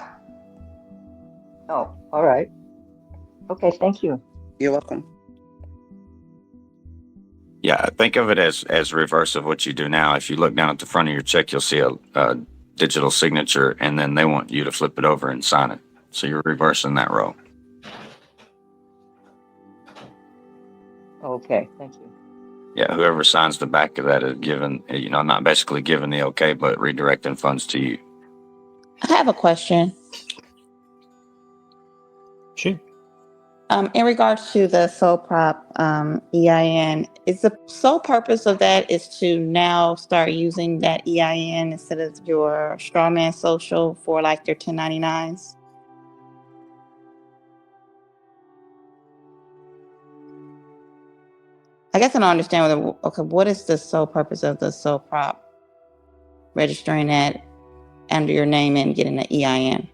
Oh, all right. Okay, thank you. You're welcome. Yeah, think of it as reverse of what you do now. If you look down at the front of your check, you'll see a digital signature, and then they want you to flip it over and sign it. So you're reversing that role. Okay, thank you. Yeah, whoever signs the back of that is given, not basically given the okay, but redirecting funds to you. I have a question. Sure. In regards to the sole prop EIN, is the sole purpose of that is to now start using that EIN instead of your strawman social for like their 1099s? I guess I don't understand what is the sole purpose of the sole prop registering that under your name and getting the EIN?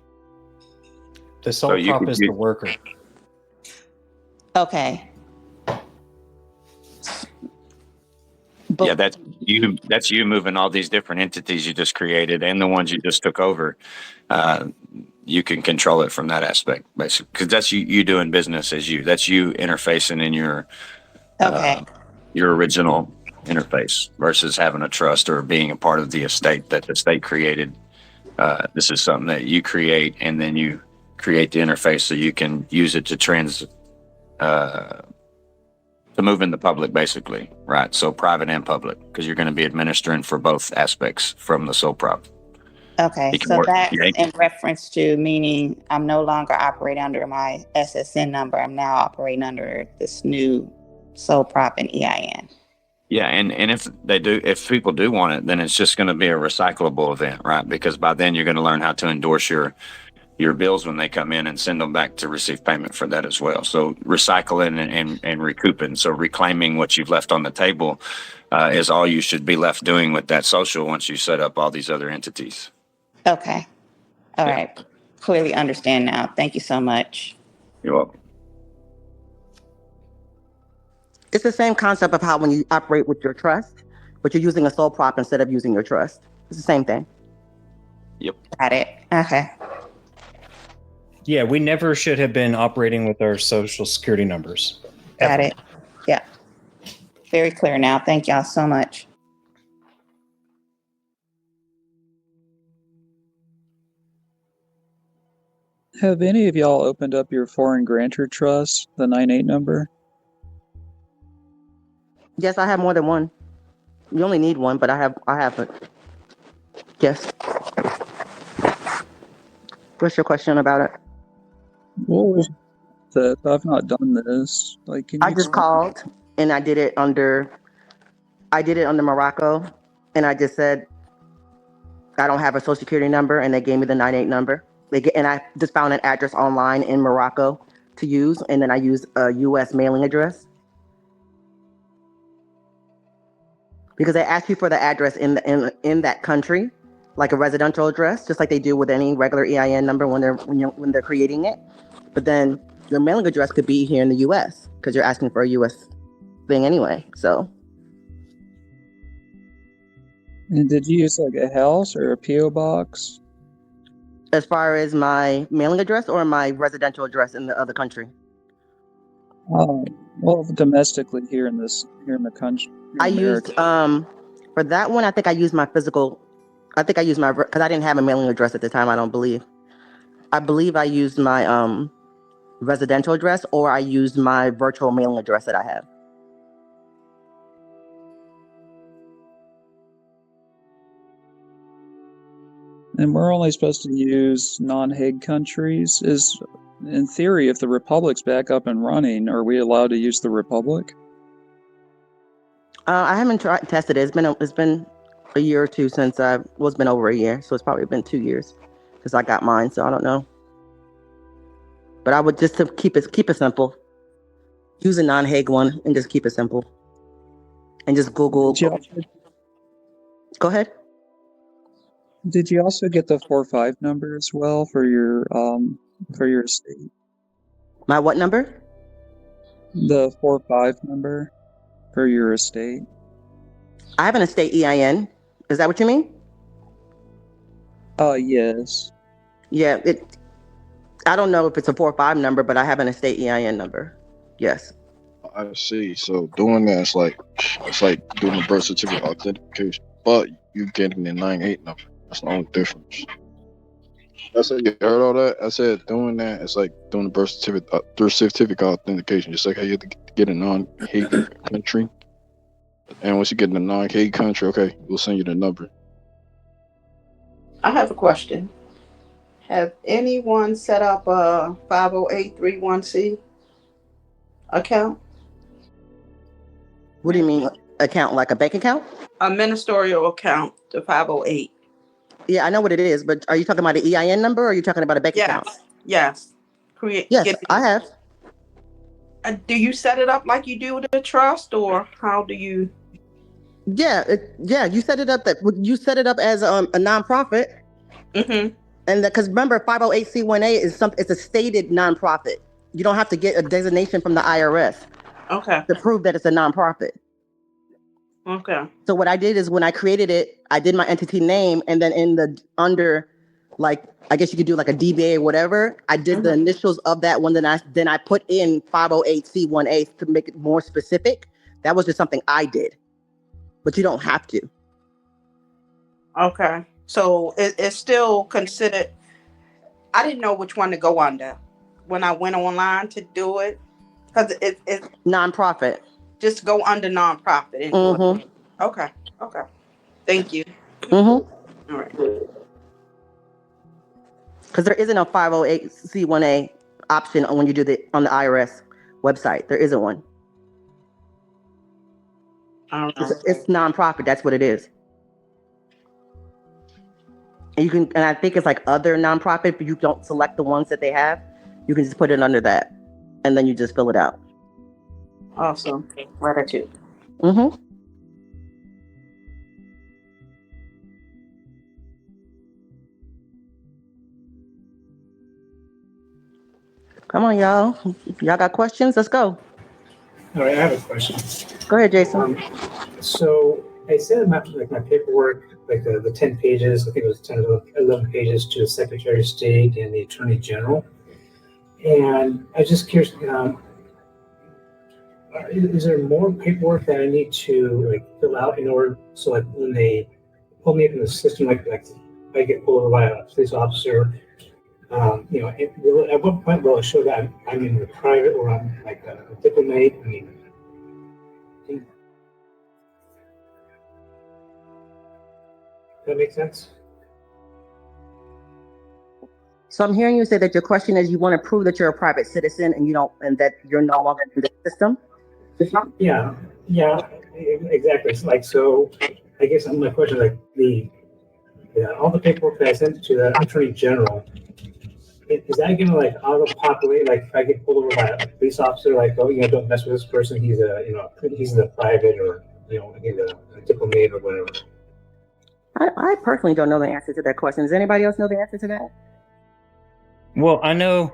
The sole prop is the worker. Okay. Yeah, that's you moving all these different entities you just created and the ones you just took over. You can control it from that aspect, basically, because that's you doing business as you. That's you interfacing in your original interface versus having a trust or being a part of the estate that the state created. This is something that you create, and then you create the interface so you can use it to to move in the public, basically, right? So private and public, because you're going to be administering for both aspects from the sole prop. Okay, so that's in reference to meaning I'm no longer operating under my SSN number. I'm now operating under this new sole prop and EIN. Yeah, and if people do want it, then it's just going to be a recyclable event, right? Because by then you're going to learn how to endorse your bills when they come in and send them back to receive payment for that as well. So recycling and recouping, so reclaiming what you've left on the table is all you should be left doing with that social once you set up all these other entities. Okay. All right. Clearly understand now. Thank you so much. You're welcome. It's the same concept of how when you operate with your trust, but you're using a sole prop instead of using your trust. It's the same thing. Yep. Got it. Okay. Yeah, we never should have been operating with our social security numbers. Got Ever. it. Yeah. Very clear now. Thank y'all so much. Have any of y'all opened up your foreign grantor trust, the 98 number? Yes, I have more than one. You only need one, but I have it. Yes. What's your question about it? What was that? I've not done this. Like, can I you just explain? called and I did it under Morocco, and I just said I don't have a social security number, and they gave me the 98 number. And I just found an address online in Morocco to use, and then I used a U.S. mailing address because they ask you for the address in that country, like a residential address, just like they do with any regular EIN number when they're creating it. But then your mailing address could be here in the U.S. because you're asking for a U.S. thing anyway. So. And did you use like a house or a PO box? As far as my mailing address or my residential address in the other country? Well, domestically here in the country, here I in used America. for that one. I think I used my physical. I think I used my because I didn't have a mailing address at the time. I don't believe. I believe I used my residential address, or I used my virtual mailing address that I have. And we're only supposed to use non-Hague countries. Is, in theory, if the Republic's back up and running, are we allowed to use the Republic? I haven't tested it. It's been a year or two since it's been over a year, so it's probably been 2 years since I got mine. So I don't know. But I would just to keep it simple. Use a non-Hague one and just keep it simple. And just Google. Go ahead. Did you also get the 45 number as well for your estate? My what number? The 45 number for your estate. I have an estate EIN. Is that what you mean? Yes. Yeah, I don't know if it's a 4 or 5 number, but I have an estate EIN number. Yes. I see. So doing that, it's like doing the birth certificate authentication, but you getting the 98 number. That's the only difference. I said, you heard all that? I said doing that, it's like doing the birth certificate authentication, just like how you have to get a non-Hague country. And once you get in a non-Hague country, okay, we'll send you the number. I have a question. Have anyone set up a 508(c)(3) account? What do you mean account? Like a bank account? A ministerial account to 508. Yeah, I know what it is, but are you talking about an EIN number or are you talking about a bank account? Yes. Yes, I have. Do you set it up like you do with a trust, or how do you? Yeah, you set it up as a nonprofit. Mm-hmm. And because remember, 508(c)(1) it's a stated nonprofit. You don't have to get a designation from the IRS. Okay. To prove that it's a nonprofit. Okay. So what I did is when I created it, I did my entity name, and then under, like, I guess you could do like a DBA or whatever. I did the initials of that one. Then I put in 508(c)(1) to make it more specific. That was just something I did, but you don't have to. Okay. So it's still considered. I didn't know which one to go under when I went online to do it, because it's nonprofit. Just go under nonprofit. Mm-hmm. Okay. Thank you. Mm-hmm. All right. Because there isn't a 508(c)(1) option when you do on the IRS website. There isn't one. It's nonprofit. That's what it is. And I think it's like other nonprofit, but you don't select the ones that they have. You can just put it under that, and then you just fill it out. Awesome. Gratitude. Mm-hmm. Come on, y'all. Y'all got questions? Let's go. All right, I have a question. Go ahead, Jason. So I sent my paperwork, like the 10 pages, I think it was 10 or 11 pages to the Secretary of State and the Attorney General. And I was just curious, is there more paperwork that I need to like fill out in order so like when they pull me up in the system, like I get pulled over by a police officer, at what point will it show that I'm in the private or I'm like a diplomat? I mean, does that make sense? So I'm hearing you say that your question is you want to prove that you're a private citizen and you don't, and that you're no longer in the system. Yeah, exactly. It's like, so I guess my question is like all the paperwork that I sent to the Attorney General, is that gonna like auto-populate, like if I get pulled over by a police officer, like, oh, don't mess with this person, he's he's in the private, or, he's a diplomat or whatever. I personally don't know the answer to that question. Does anybody else know the answer to that? Well, I know,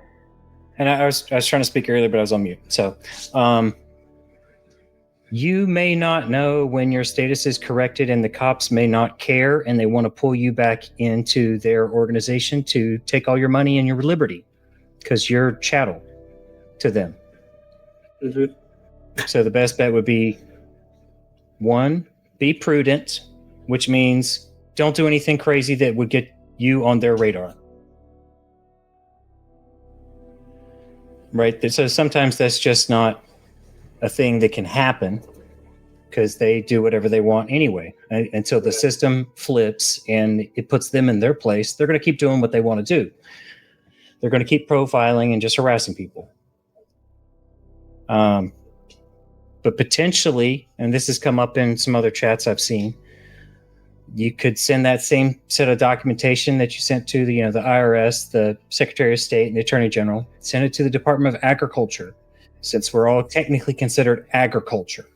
and I was trying to speak earlier, but I was on mute. So, you may not know when your status is corrected, and the cops may not care, and they want to pull you back into their organization to take all your money and your liberty, because you're chattel to them. Mm-hmm. So the best bet would be, 1, be prudent, which means don't do anything crazy that would get you on their radar. Right? So sometimes that's just not a thing that can happen because they do whatever they want anyway. Until the system flips and it puts them in their place, they're going to keep doing what they want to do. They're going to keep profiling and just harassing people. But potentially, and this has come up in some other chats I've seen, you could send that same set of documentation that you sent to the IRS, the Secretary of State, and the Attorney General. Send it to the Department of Agriculture, since we're all technically considered agriculture.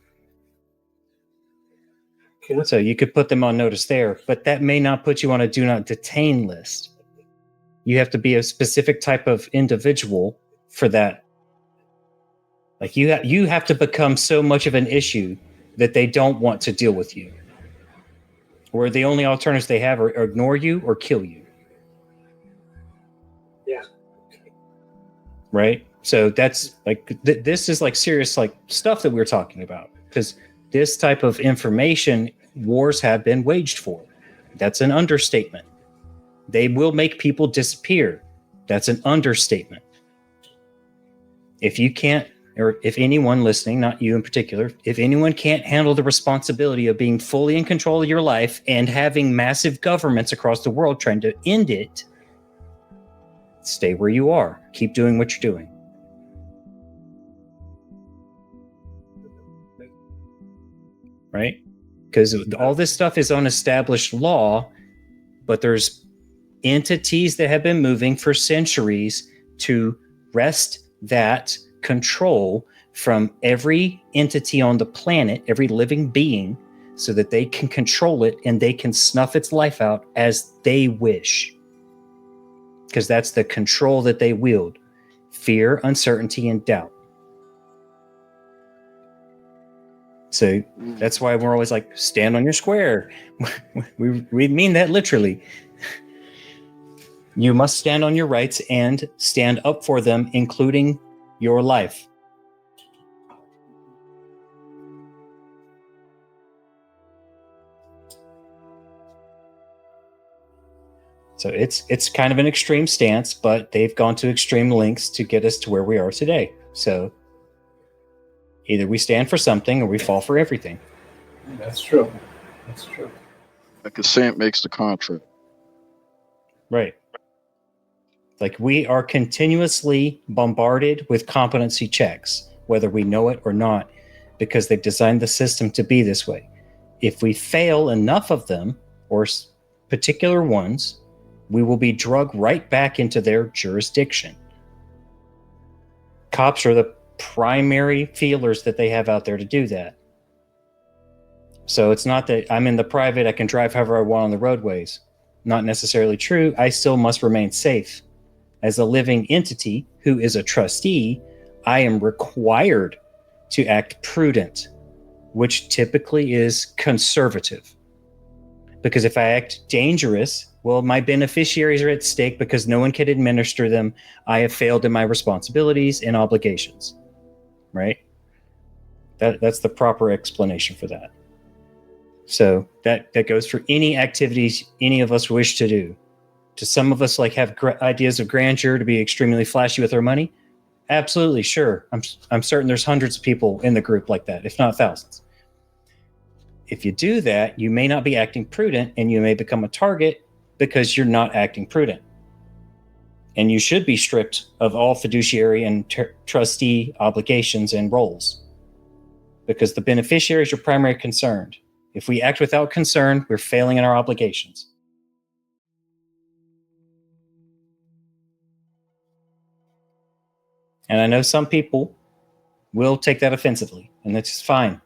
Okay. So you could put them on notice there, but that may not put you on a do not detain list. You have to be a specific type of individual for that. Like you have to become so much of an issue that they don't want to deal with you. Where the only alternatives they have are ignore you or kill you. Yeah. Right? So that's like, this is like serious like stuff that we're talking about. Because this type of information, wars have been waged for. That's an understatement. They will make people disappear. That's an understatement. If you can't, or if anyone listening, not you in particular, if anyone can't handle the responsibility of being fully in control of your life and having massive governments across the world trying to end it, stay where you are. Keep doing what you're doing. Right? Because all this stuff is on established law, but there's entities that have been moving for centuries to wrest that control from every entity on the planet, every living being, so that they can control it and they can snuff its life out as they wish. Because that's the control that they wield. Fear, uncertainty, and doubt. So that's why we're always like, stand on your square. we mean that literally. You must stand on your rights and stand up for them, including your life. So it's kind of an extreme stance, but they've gone to extreme lengths to get us to where we are today. So either we stand for something or we fall for everything. That's true. That's true. The consent makes the contract. Right. Like we are continuously bombarded with competency checks, whether we know it or not, because they've designed the system to be this way. If we fail enough of them, or particular ones, we will be drugged right back into their jurisdiction. Cops are the primary feelers that they have out there to do that. So it's not that I'm in the private, I can drive however I want on the roadways. Not necessarily true. I still must remain safe. As a living entity who is a trustee, I am required to act prudent, which typically is conservative. Because if I act dangerous, Well, my beneficiaries are at stake because no one can administer them. I have failed in my responsibilities and obligations. Right? That's the proper explanation for that. So that goes for any activities any of us wish to do. Do some of us like have ideas of grandeur to be extremely flashy with our money? Absolutely, sure. I'm certain there's hundreds of people in the group like that, if not thousands. If you do that, you may not be acting prudent, and you may become a target because you're not acting prudent. And you should be stripped of all fiduciary and trustee obligations and roles, because the beneficiary is your primary concern. If we act without concern, we're failing in our obligations. And I know some people will take that offensively, and that's just fine.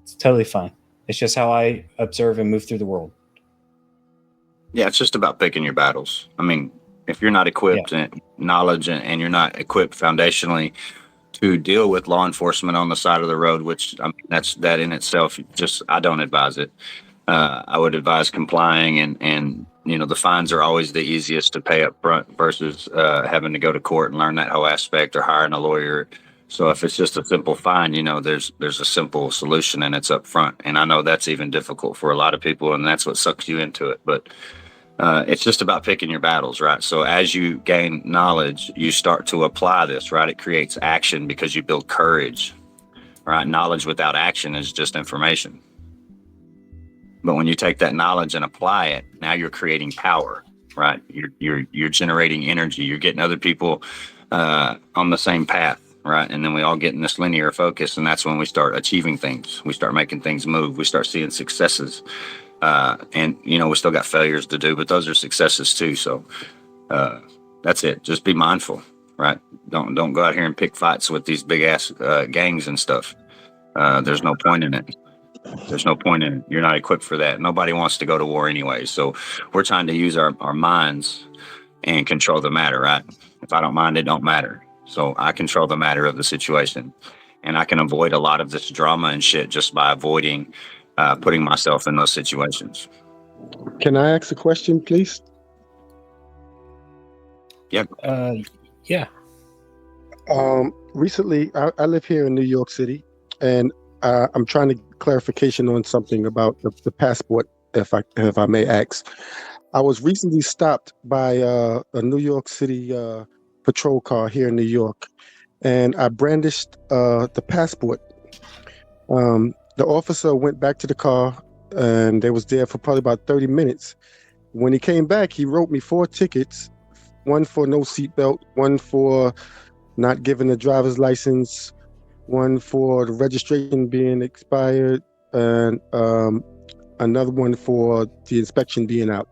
It's totally fine. It's just how I observe and move through the world. Yeah, it's just about picking your battles. I mean, if you're not equipped in knowledge and you're not equipped foundationally to deal with law enforcement on the side of the road, which I mean, that in itself, I don't advise it. I would advise complying, and the fines are always the easiest to pay up front versus having to go to court and learn that whole aspect or hiring a lawyer. So if it's just a simple fine, there's a simple solution, and it's up front. And I know that's even difficult for a lot of people, and that's what sucks you into it. But it's just about picking your battles, right? So as you gain knowledge, you start to apply this, right? It creates action because you build courage, right? Knowledge without action is just information. But when you take that knowledge and apply it, now you're creating power, right? You're generating energy. You're getting other people on the same path, right? And then we all get in this linear focus, and that's when we start achieving things. We start making things move. We start seeing successes. And we still got failures to do, but those are successes too. So that's it. Just be mindful, right? Don't go out here and pick fights with these big ass gangs and stuff. There's no point in it. There's no point in it. You're not equipped for that. Nobody wants to go to war anyway. So we're trying to use our minds and control the matter, right? If I don't mind, it don't matter. So I control the matter of the situation, and I can avoid a lot of this drama and shit just by avoiding putting myself in those situations. Can I ask a question, please? Yeah. Yeah. Recently, I live here in New York City, and I'm trying to get clarification on something about the passport, if I may ask. I was recently stopped by a New York City patrol car here in New York, and I brandished the passport. The officer went back to the car, and they was there for probably about 30 minutes. When he came back, he wrote me 4 tickets, one for no seatbelt, one for not giving a driver's license, one for the registration being expired, and another one for the inspection being out.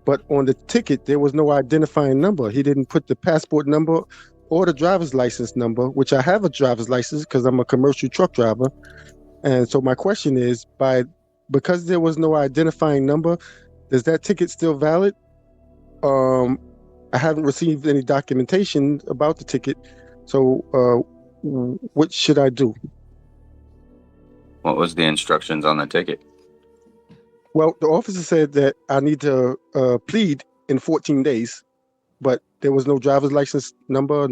But on the ticket, there was no identifying number. He didn't put the passport number or the driver's license number, which I have a driver's license because I'm a commercial truck driver. And so my question is, because there was no identifying number, is that ticket still valid? I haven't received any documentation about the ticket. So what should I do? What was the instructions on the ticket? Well, the officer said that I need to plead in 14 days, but there was no driver's license number,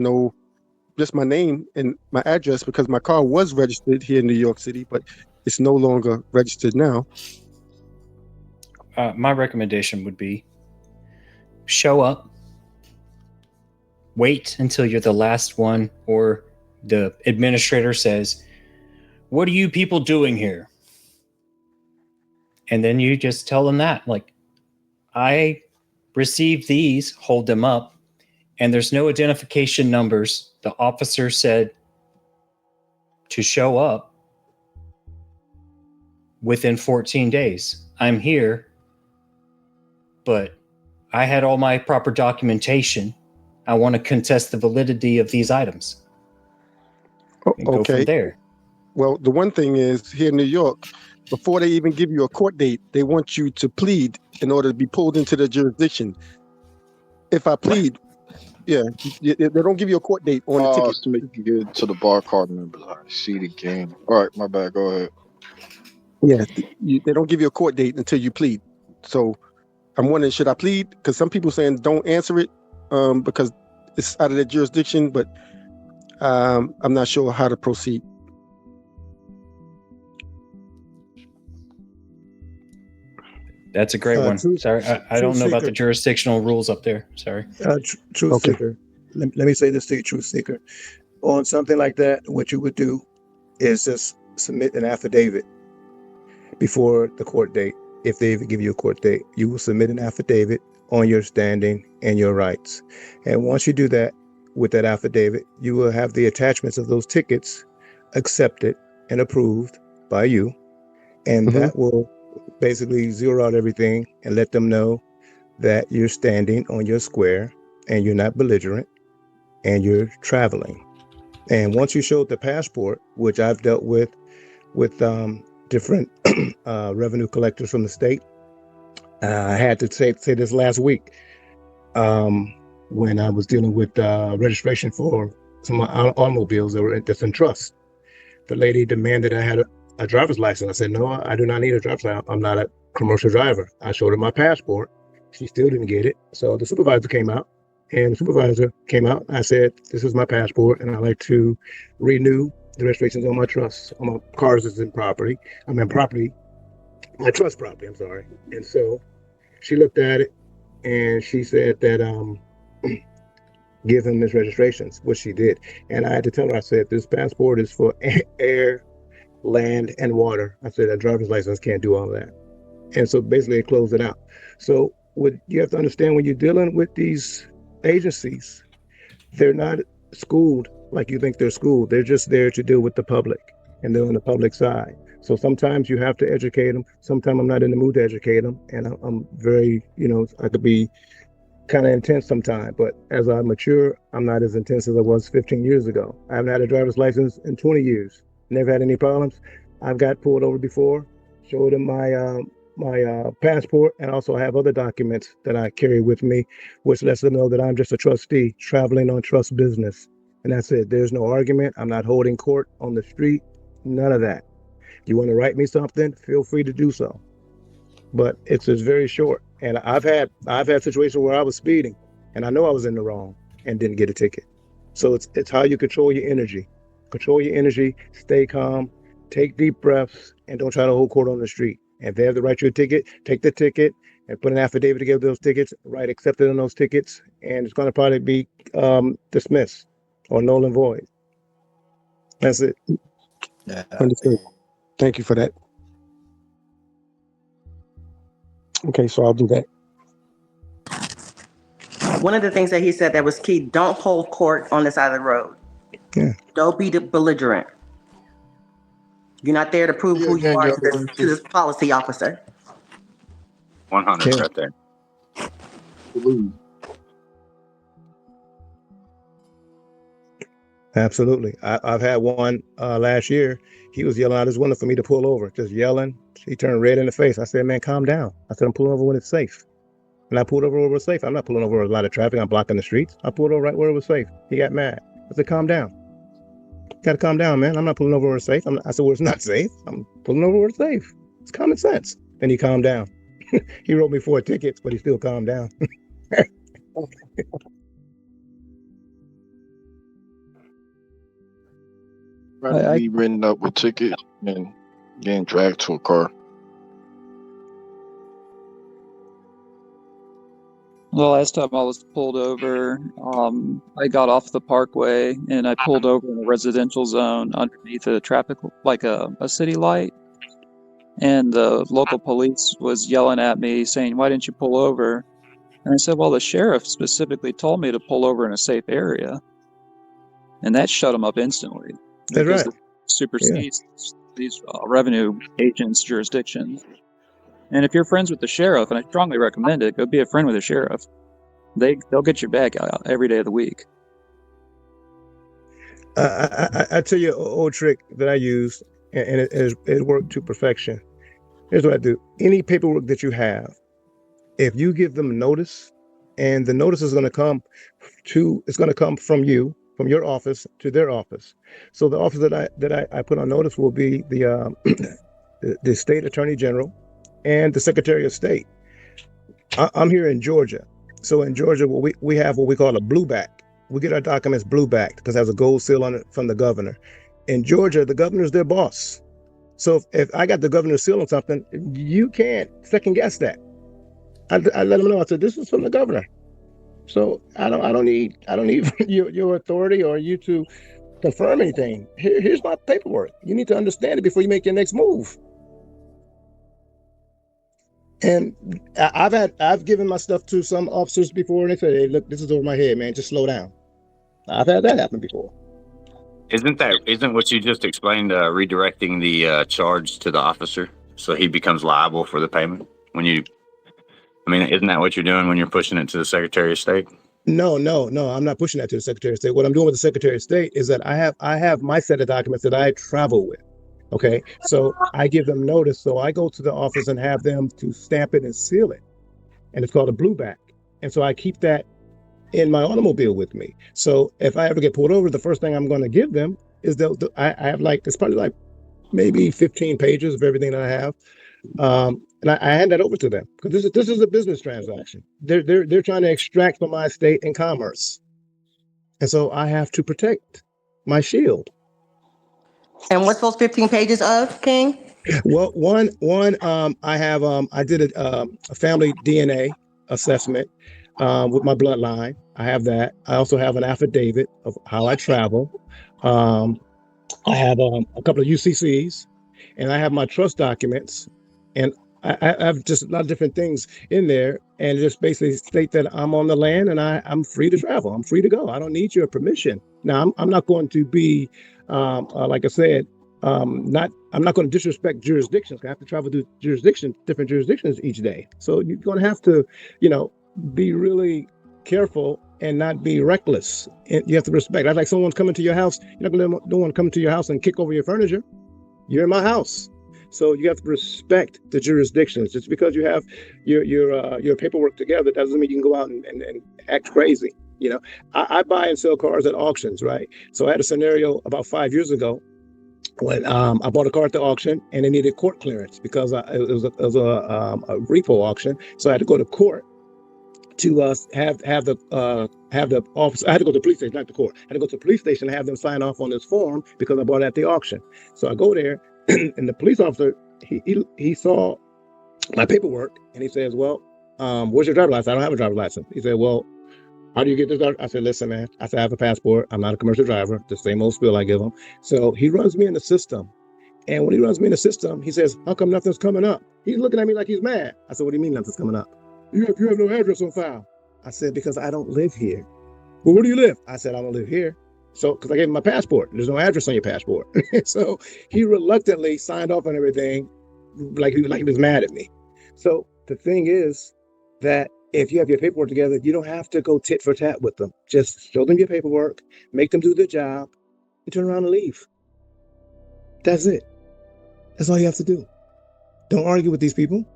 just my name and my address, because my car was registered here in New York City, but it's no longer registered now. My recommendation would be show up, wait until you're the last one, or the administrator says, "What are you people doing here?" And then you just tell them that, like, I received these, hold them up, and there's no identification numbers. The officer said to show up within 14 days. I'm here, but I had all my proper documentation. I want to contest the validity of these items. And go from there. Well, the one thing is, here in New York, before they even give you a court date, they want you to plead in order to be pulled into the jurisdiction. If I plead, they don't give you a court date on the ticket. To make you get to the bar card members. I see the game. All right, my bad. Go ahead. Yeah, they don't give you a court date until you plead. So I'm wondering, should I plead? Because some people saying don't answer it because it's out of their jurisdiction, but I'm not sure how to proceed. That's a great one. Sorry, I don't know about the jurisdictional rules up there. Sorry. Truth seeker. Let me say this to you, truth seeker. On something like that, what you would do is just submit an affidavit before the court date. If they even give you a court date, you will submit an affidavit on your standing and your rights. And once you do that with that affidavit, you will have the attachments of those tickets accepted and approved by you. And that will basically zero out everything and let them know that you're standing on your square and you're not belligerent and you're traveling. And once you show the passport, which I've dealt with different revenue collectors from the state, I had to say this last week when I was dealing with registration for some automobiles that's in trust. The lady demanded I had a driver's license. I said, no, I do not need a driver's license. I'm not a commercial driver. I showed her my passport. She still didn't get it. So the supervisor came out. And the supervisor came out. I said, this is my passport, and I'd like to renew the registrations on my trust, on my cars as in property. I mean, property, my trust property, I'm sorry. And so she looked at it, and she said that give him his registrations, which she did. And I had to tell her, I said, this passport is for air, land, and water. I said, a driver's license can't do all that. And so basically it closed it out. So what you have to understand when you're dealing with these agencies, they're not schooled like you think they're schooled. They're just there to deal with the public, and they're on the public side. So sometimes you have to educate them. Sometimes I'm not in the mood to educate them, and I'm very, I could be kind of intense sometimes. But as I mature, I'm not as intense as I was 15 years ago. I haven't had a driver's license in 20 years. Never had any problems. I've got pulled over before, showed them my passport, and also have other documents that I carry with me, which lets them know that I'm just a trustee traveling on trust business. And that's it. There's no argument. I'm not holding court on the street. None of that. You want to write me something, feel free to do so. But it's just very short. And I've had situations where I was speeding and I know I was in the wrong and didn't get a ticket. So it's how you control your energy. Control your energy, stay calm, take deep breaths, and don't try to hold court on the street. And if they have to write you a ticket, take the ticket and put an affidavit together those tickets, write accepted on those tickets, and it's going to probably be dismissed or null and void. That's it. Yeah. Understood. Thank you for that. Okay, so I'll do that. One of the things that he said that was key, don't hold court on the side of the road. Yeah. Don't be belligerent. You're not there to prove who you are to this policy officer. 100 right there. Absolutely. I've had one last year. He was yelling out his window for me to pull over, just yelling. He turned red in the face. I said, man, calm down. I said, I'm pulling over when it's safe. And I pulled over where it was safe. I'm not pulling over a lot of traffic. I'm blocking the streets. I pulled over right where it was safe. He got mad. I said, calm down. Got to calm down, man. I'm not pulling over where it's safe. I said, well, it's not safe. I'm pulling over where it's safe. It's common sense. Then he calmed down. He wrote me 4 tickets, but he still calmed down. Rather be written up with tickets and getting dragged to a car. The last time I was pulled over, I got off the parkway and I pulled over in a residential zone underneath a traffic, like a city light. And the local police was yelling at me saying, why didn't you pull over? And I said, well, the sheriff specifically told me to pull over in a safe area. And that shut them up instantly. That's because right. it supersedes these revenue agents' jurisdictions. And if you're friends with the sheriff, and I strongly recommend it, go be a friend with the sheriff. They'll get your back every day of the week. I tell you an old trick that I use, and it worked to perfection. Here's what I do. Any paperwork that you have, if you give them notice, and the notice is going to come from you, from your office to their office. So the office that I put on notice will be the state attorney general and the secretary of state. I'm here in Georgia. So in Georgia, we have what we call a blue back. We get our documents blue backed because it has a gold seal on it from the governor. In Georgia, the governor's their boss. So if I got the governor's seal on something, you can't second guess that. I let them know. I said, this is from the governor. So I don't need your authority or you to confirm anything. Here's my paperwork. You need to understand it before you make your next move. And I've given my stuff to some officers before, and they said, "Hey, look, this is over my head, man. Just slow down." I've had that happen before. Isn't what you just explained redirecting the charge to the officer so he becomes liable for the payment? Isn't that what you're doing when you're pushing it to the Secretary of State? No, no, no. I'm not pushing that to the Secretary of State. What I'm doing with the Secretary of State is that I have my set of documents that I travel with. Okay, so I give them notice. So I go to the office and have them to stamp it and seal it, and it's called a blue back. And so I keep that in my automobile with me. So if I ever get pulled over, the first thing I'm going to give them is I have like it's probably like maybe 15 pages of everything that I have, and I hand that over to them because this is a business transaction. They're trying to extract from my estate and commerce, and so I have to protect my shield. And what's those 15 pages of, King? Well, I did a family DNA assessment with my bloodline. I have that. I also have an affidavit of how I travel. Um, I have a couple of UCCs, and I have my trust documents, and I have just a lot of different things in there, and just basically state that I'm on the land and I'm free to travel. I'm free to go. I don't need your permission. Now, I'm not going to be, like I said, not. I'm not going to disrespect jurisdictions. I have to travel to different jurisdictions each day. So you're going to have to, be really careful and not be reckless. And you have to respect. That's like someone's coming to your house. You're not going to let no one come to your house and kick over your furniture. You're in my house, so you have to respect the jurisdictions. Just because you have your paperwork together doesn't mean you can go out and act crazy. I buy and sell cars at auctions, right? So I had a scenario about 5 years ago when I bought a car at the auction and it needed court clearance because it was a repo auction. So I had to go to court to have the office. I had to go to the police station, not the court. I had to go to the police station and have them sign off on this form because I bought it at the auction. So I go there, and the police officer he saw my paperwork and he says, "Well, where's your driver's license?" I don't have a driver's license. He said, "Well, how do you get this?" I said, "Listen, man. I said I have a passport. I'm not a commercial driver." The same old spiel I give him. So he runs me in the system. And when he runs me in the system, he says, "How come nothing's coming up?" He's looking at me like he's mad. I said, "What do you mean nothing's coming up? You have no address on file." I said, "Because I don't live here." "Well, where do you live?" I said, "I don't live here." So, because I gave him my passport, there's no address on your passport. So he reluctantly signed off on everything, like he was mad at me. So the thing is that if you have your paperwork together, you don't have to go tit for tat with them. Just show them your paperwork, make them do their job, and turn around and leave. That's it. That's all you have to do. Don't argue with these people.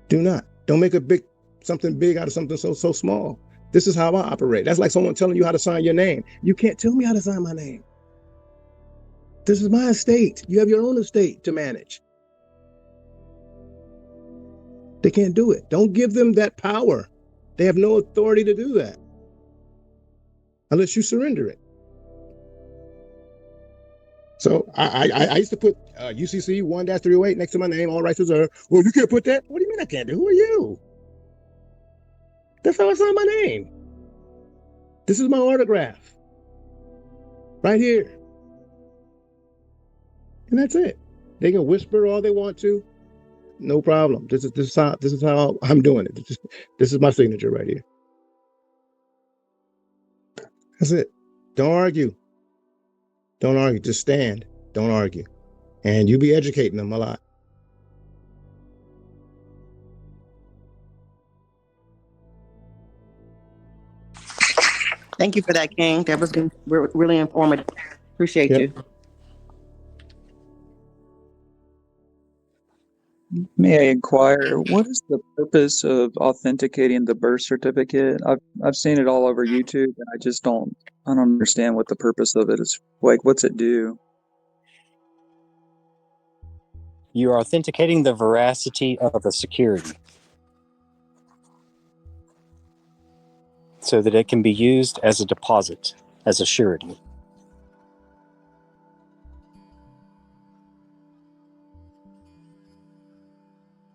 Do not. Don't make something big out of something so small. This is how I operate. That's like someone telling you how to sign your name. You can't tell me how to sign my name. This is my estate. You have your own estate to manage. They can't do it. Don't give them that power. They have no authority to do that unless you surrender it. So I used to put UCC 1-308 next to my name, all rights reserved. Well, you can't put that. What do you mean I can't do? Who are you? That's how I sign my name. This is my autograph. Right here. And that's it. They can whisper all they want to. No problem. This is how I'm doing it. This is my signature right here. That's it. Don't argue. Don't argue. Just stand. Don't argue. And you be educating them a lot. Thank you for that, King. That was really informative. Appreciate Yep. you. May I inquire, what is the purpose of authenticating the birth certificate? I've seen it all over YouTube, and I don't understand what the purpose of it is. Like, what's it do? You're authenticating the veracity of a security. so that it can be used as a deposit, as a surety.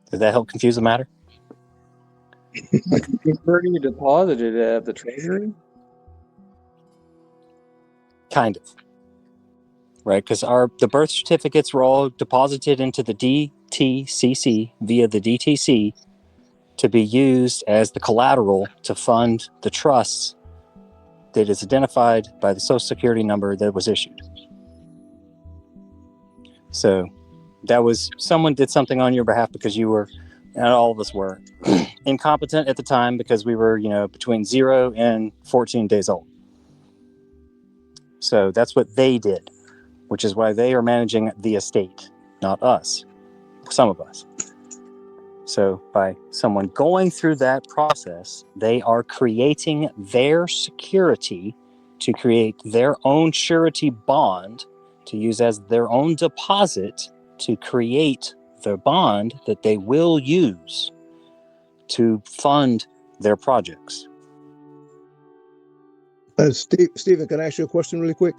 Did that help confuse the matter? Where do you deposit it at the Treasury? Kind of. Right, because the birth certificates were all deposited into the DTCC via the DTC to be used as the collateral to fund the trusts that is identified by the Social Security number that was issued. So that was, someone did something on your behalf because you were, and all of us were, incompetent at the time because we were, between 0 and 14 days old. So that's what they did, which is why they are managing the estate, not us, some of us. So by someone going through that process, they are creating their security to create their own surety bond to use as their own deposit to create the bond that they will use to fund their projects. Stephen, can I ask you a question really quick?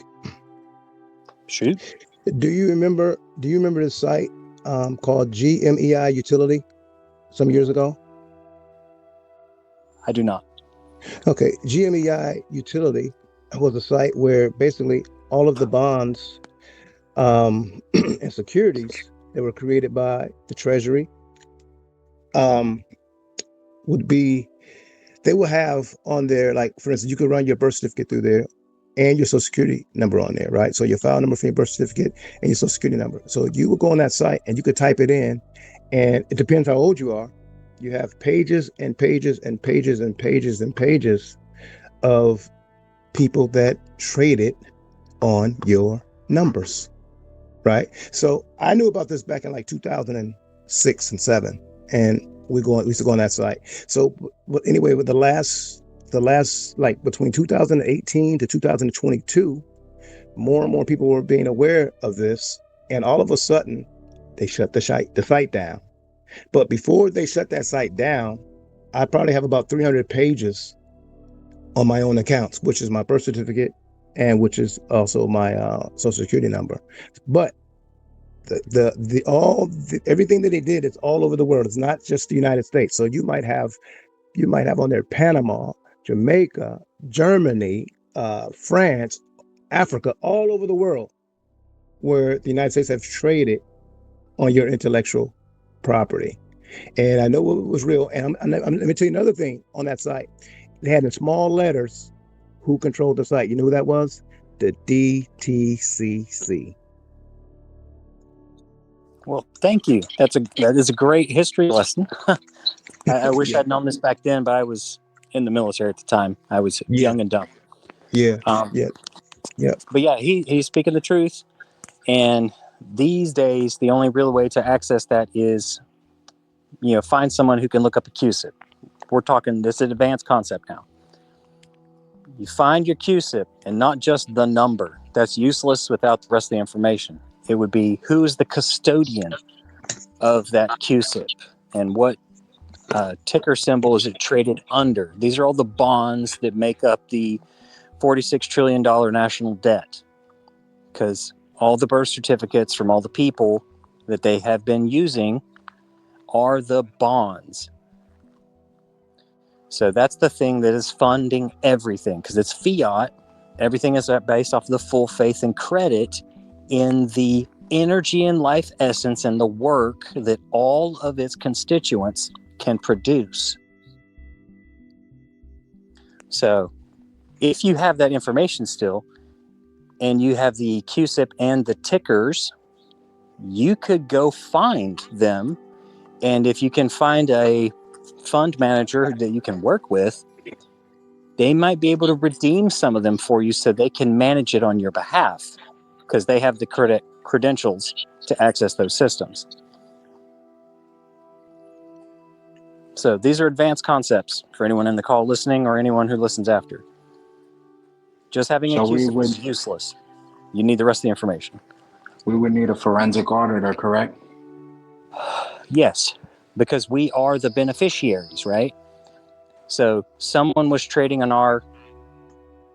Shoot. Do you remember this site called GMEI Utility some years ago? I do not. Okay, GMEI Utility was a site where basically all of the bonds and securities that were created by the Treasury would be, they will have on there, like, for instance, you could run your birth certificate through there and your social security number on there, right? So your file number for your birth certificate and your social security number. So you would go on that site and you could type it in, and it depends how old you are. You have pages and pages and pages and pages and pages of people that traded on your numbers, right? So I knew about this back in like 2006 and 7, and we used to go on that site. So, but anyway, with the last like between 2018 to 2022, more and more people were being aware of this, and all of a sudden, they shut the site down. But before they shut that site down, I probably have about 300 pages on my own accounts, which is my birth certificate and which is also my social security number. But everything that they did is all over the world. It's not just the United States. So you might have on there Panama, Jamaica, Germany, France, Africa, all over the world, where the United States have traded on your intellectual property. And I know it was real. And let me tell you another thing on that site. They had in small letters who controlled the site. You know who that was? The DTCC. Well, thank you. That is a great history lesson. I wish I'd known this back then, but I was in the military at the time. I was young and dumb. Yeah. But yeah, he's speaking the truth. And these days, the only real way to access that is, find someone who can look up a QSIP. We're talking, this is an advanced concept now. You find your QSIP and not just the number. That's useless without the rest of the information. It would be who's the custodian of that QSIP and what ticker symbol is it traded under. These are all the bonds that make up the $46 trillion national debt, because all the birth certificates from all the people that they have been using are the bonds. So that's the thing that is funding everything, because it's fiat. Everything is based off of the full faith and credit in the energy and life essence and the work that all of its constituents can produce. So if you have that information still, and you have the QSIP and the tickers, you could go find them. And if you can find a fund manager that you can work with, they might be able to redeem some of them for you so they can manage it on your behalf, because they have the credentials to access those systems. So these are advanced concepts for anyone in the call listening or anyone who listens after. Just having a QSIP is useless. You need the rest of the information. We would need a forensic auditor, correct? Yes, because we are the beneficiaries, right? So someone was trading on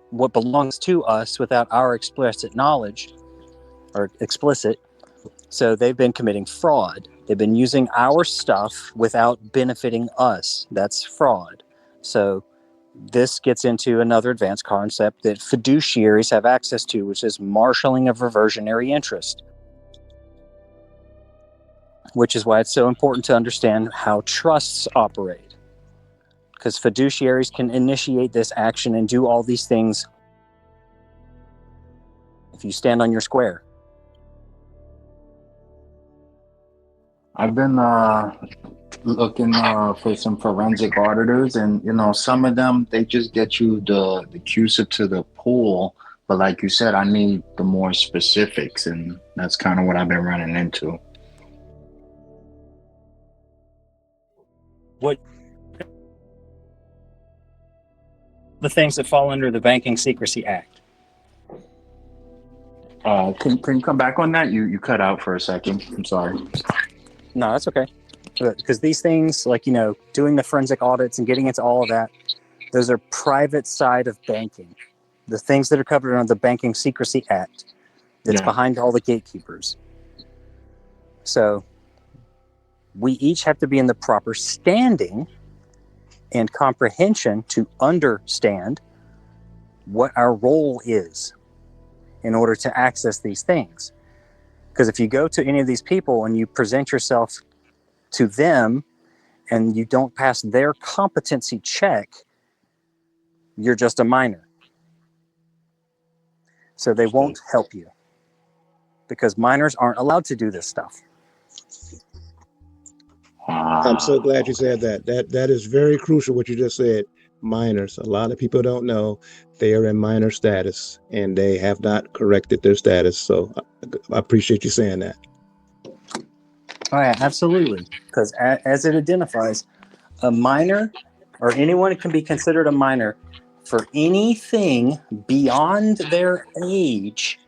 what belongs to us without our explicit knowledge or explicit. So they've been committing fraud. They've been using our stuff without benefiting us. That's fraud. So this gets into another advanced concept that fiduciaries have access to, which is marshaling of reversionary interest, which is why it's so important to understand how trusts operate, because fiduciaries can initiate this action and do all these things if you stand on your square. I've been looking for some forensic auditors, and some of them, they just get you the CUSIP to the pool, but like you said, I need the more specifics, and that's kind of what I've been running into. What the things that fall under the Banking Secrecy Act? Can you come back on that? You cut out for a second. I'm sorry. No, that's okay. Because these things, like, doing the forensic audits and getting into all of that, those are private side of banking. The things that are covered under the Banking Secrecy Act, that's behind all the gatekeepers. So we each have to be in the proper standing and comprehension to understand what our role is in order to access these things. Because if you go to any of these people and you present yourself to them and you don't pass their competency check, you're just a minor. So they won't help you because minors aren't allowed to do this stuff. I'm so glad you said that. That is very crucial what you just said. Minors. A lot of people don't know they are in minor status and they have not corrected their status. So I appreciate you saying that. Oh yeah, absolutely. Because as it identifies, a minor or anyone can be considered a minor for anything beyond their age.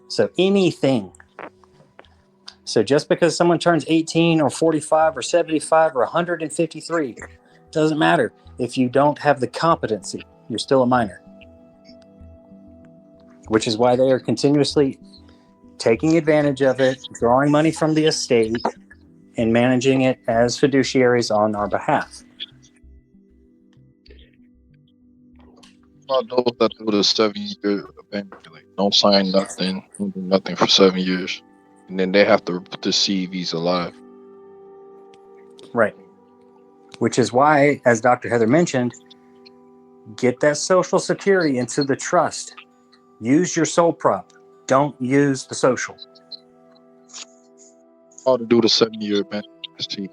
So anything. So just because someone turns 18 or 45 or 75 or 153, doesn't matter. If you don't have the competency, you're still a minor. Which is why they are continuously taking advantage of it, drawing money from the estate, and managing it as fiduciaries on our behalf. About those that do the 7-year event, like don't sign nothing, don't do nothing for 7 years, and then they have to see if he's alive. Right. Which is why, as Dr. Heather mentioned, get that Social Security into the trust. Use your sole prop. Don't use the social. How to do the 7-year event? See.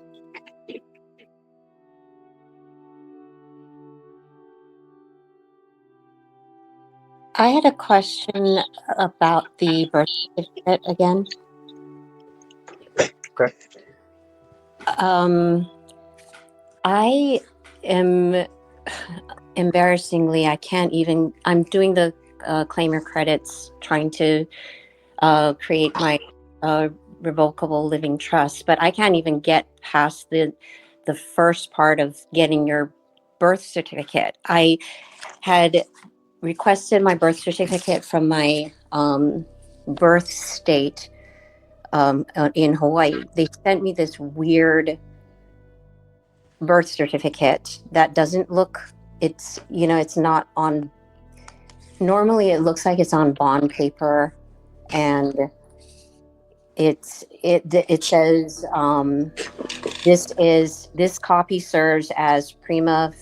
I had a question about the birth certificate again. Okay. I am embarrassingly, I'm doing the claimer credits, trying to create my revocable living trust, but I can't even get past the first part of getting your birth certificate. I had requested my birth certificate from my birth state in Hawaii. They sent me this weird birth certificate that doesn't look, it's not on, normally it looks like it's on bond paper, and it says this copy serves as prima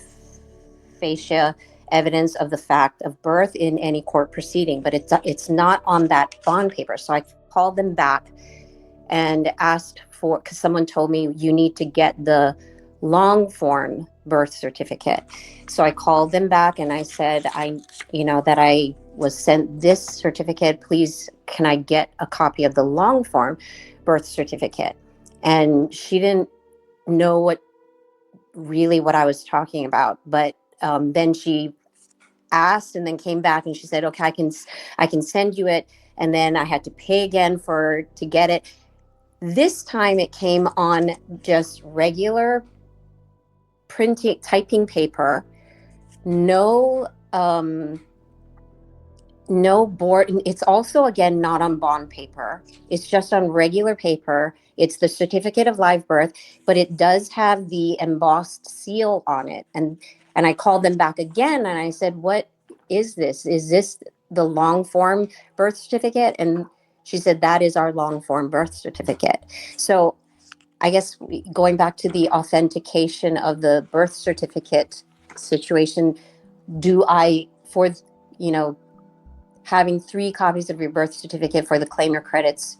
facie evidence of the fact of birth in any court proceeding, but it's not on that bond paper. So I called them back and asked for, because someone told me you need to get the long form birth certificate. So I called them back and I said, that I was sent this certificate. Please, can I get a copy of the long form birth certificate? And she didn't know what I was talking about. But then she asked and then came back and she said, okay, I can send you it. And then I had to pay again to get it. This time it came on just regular typing paper, no no board. It's also, again, not on bond paper. It's just on regular paper. It's the certificate of live birth, but it does have the embossed seal on it. And I called them back again and I said, what is this? Is this the long form birth certificate? And she said, that is our long form birth certificate. So I guess going back to the authentication of the birth certificate situation, do I, for, you know, having 3 copies of your birth certificate for the Claim Your Credits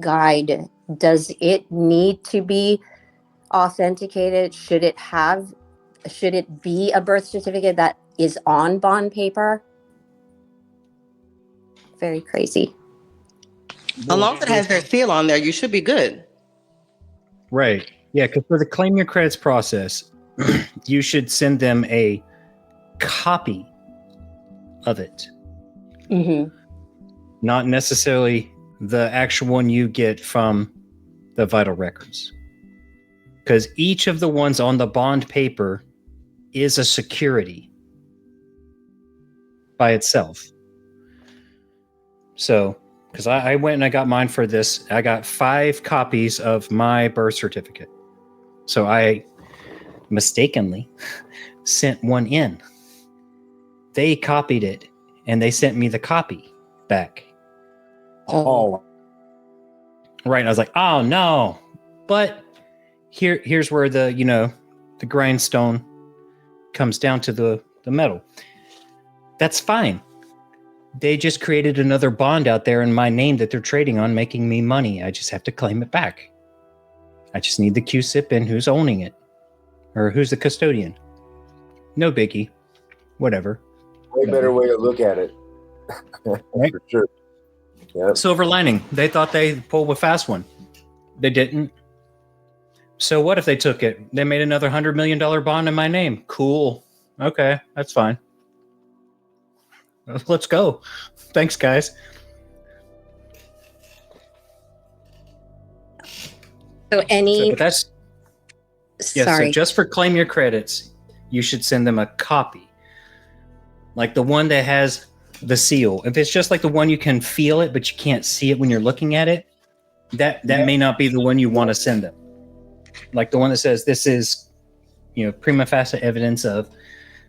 guide, does it need to be authenticated? Should it be a birth certificate that is on bond paper? Very crazy. As long as it has their seal on there, you should be good. Right. Yeah, because for the Claim Your Credits process, you should send them a copy of it. Mm-hmm. Not necessarily the actual one you get from the vital records. Because each of the ones on the bond paper is a security by itself. So, because I went and I got mine for this, I got 5 copies of my birth certificate. So I mistakenly sent one in. They copied it and they sent me the copy back. Oh. Right. And I was like, oh no. But here's where the grindstone comes down to the metal. That's fine. They just created another bond out there in my name that they're trading on, making me money. I just have to claim it back. I just need the QSIP and who's owning it, or who's the custodian. No biggie. Whatever. Way better way to look at it. Right? For sure. Yep. Silver lining. They thought they pulled a fast one. They didn't. So what if they took it? They made another $100 million bond in my name. Cool. Okay, that's fine. Let's go. Thanks, guys. So that's yeah. Sorry. So just for Claim Your Credits, you should send them a copy, like the one that has the seal. If it's just like the one you can feel it, but you can't see it when you're looking at it, that may not be the one you want to send them. Like the one that says this is, prima facie evidence of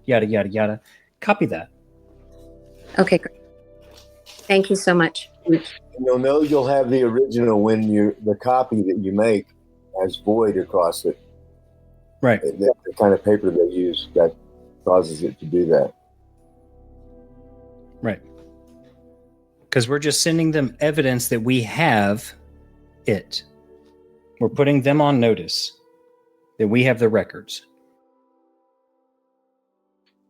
yada yada yada. Copy that. Okay, great. Thank you so much. You'll know you'll have the original when the copy that you make has void across it. Right. The kind of paper they use that causes it to do that. Right. Because we're just sending them evidence that we have it. We're putting them on notice that we have the records.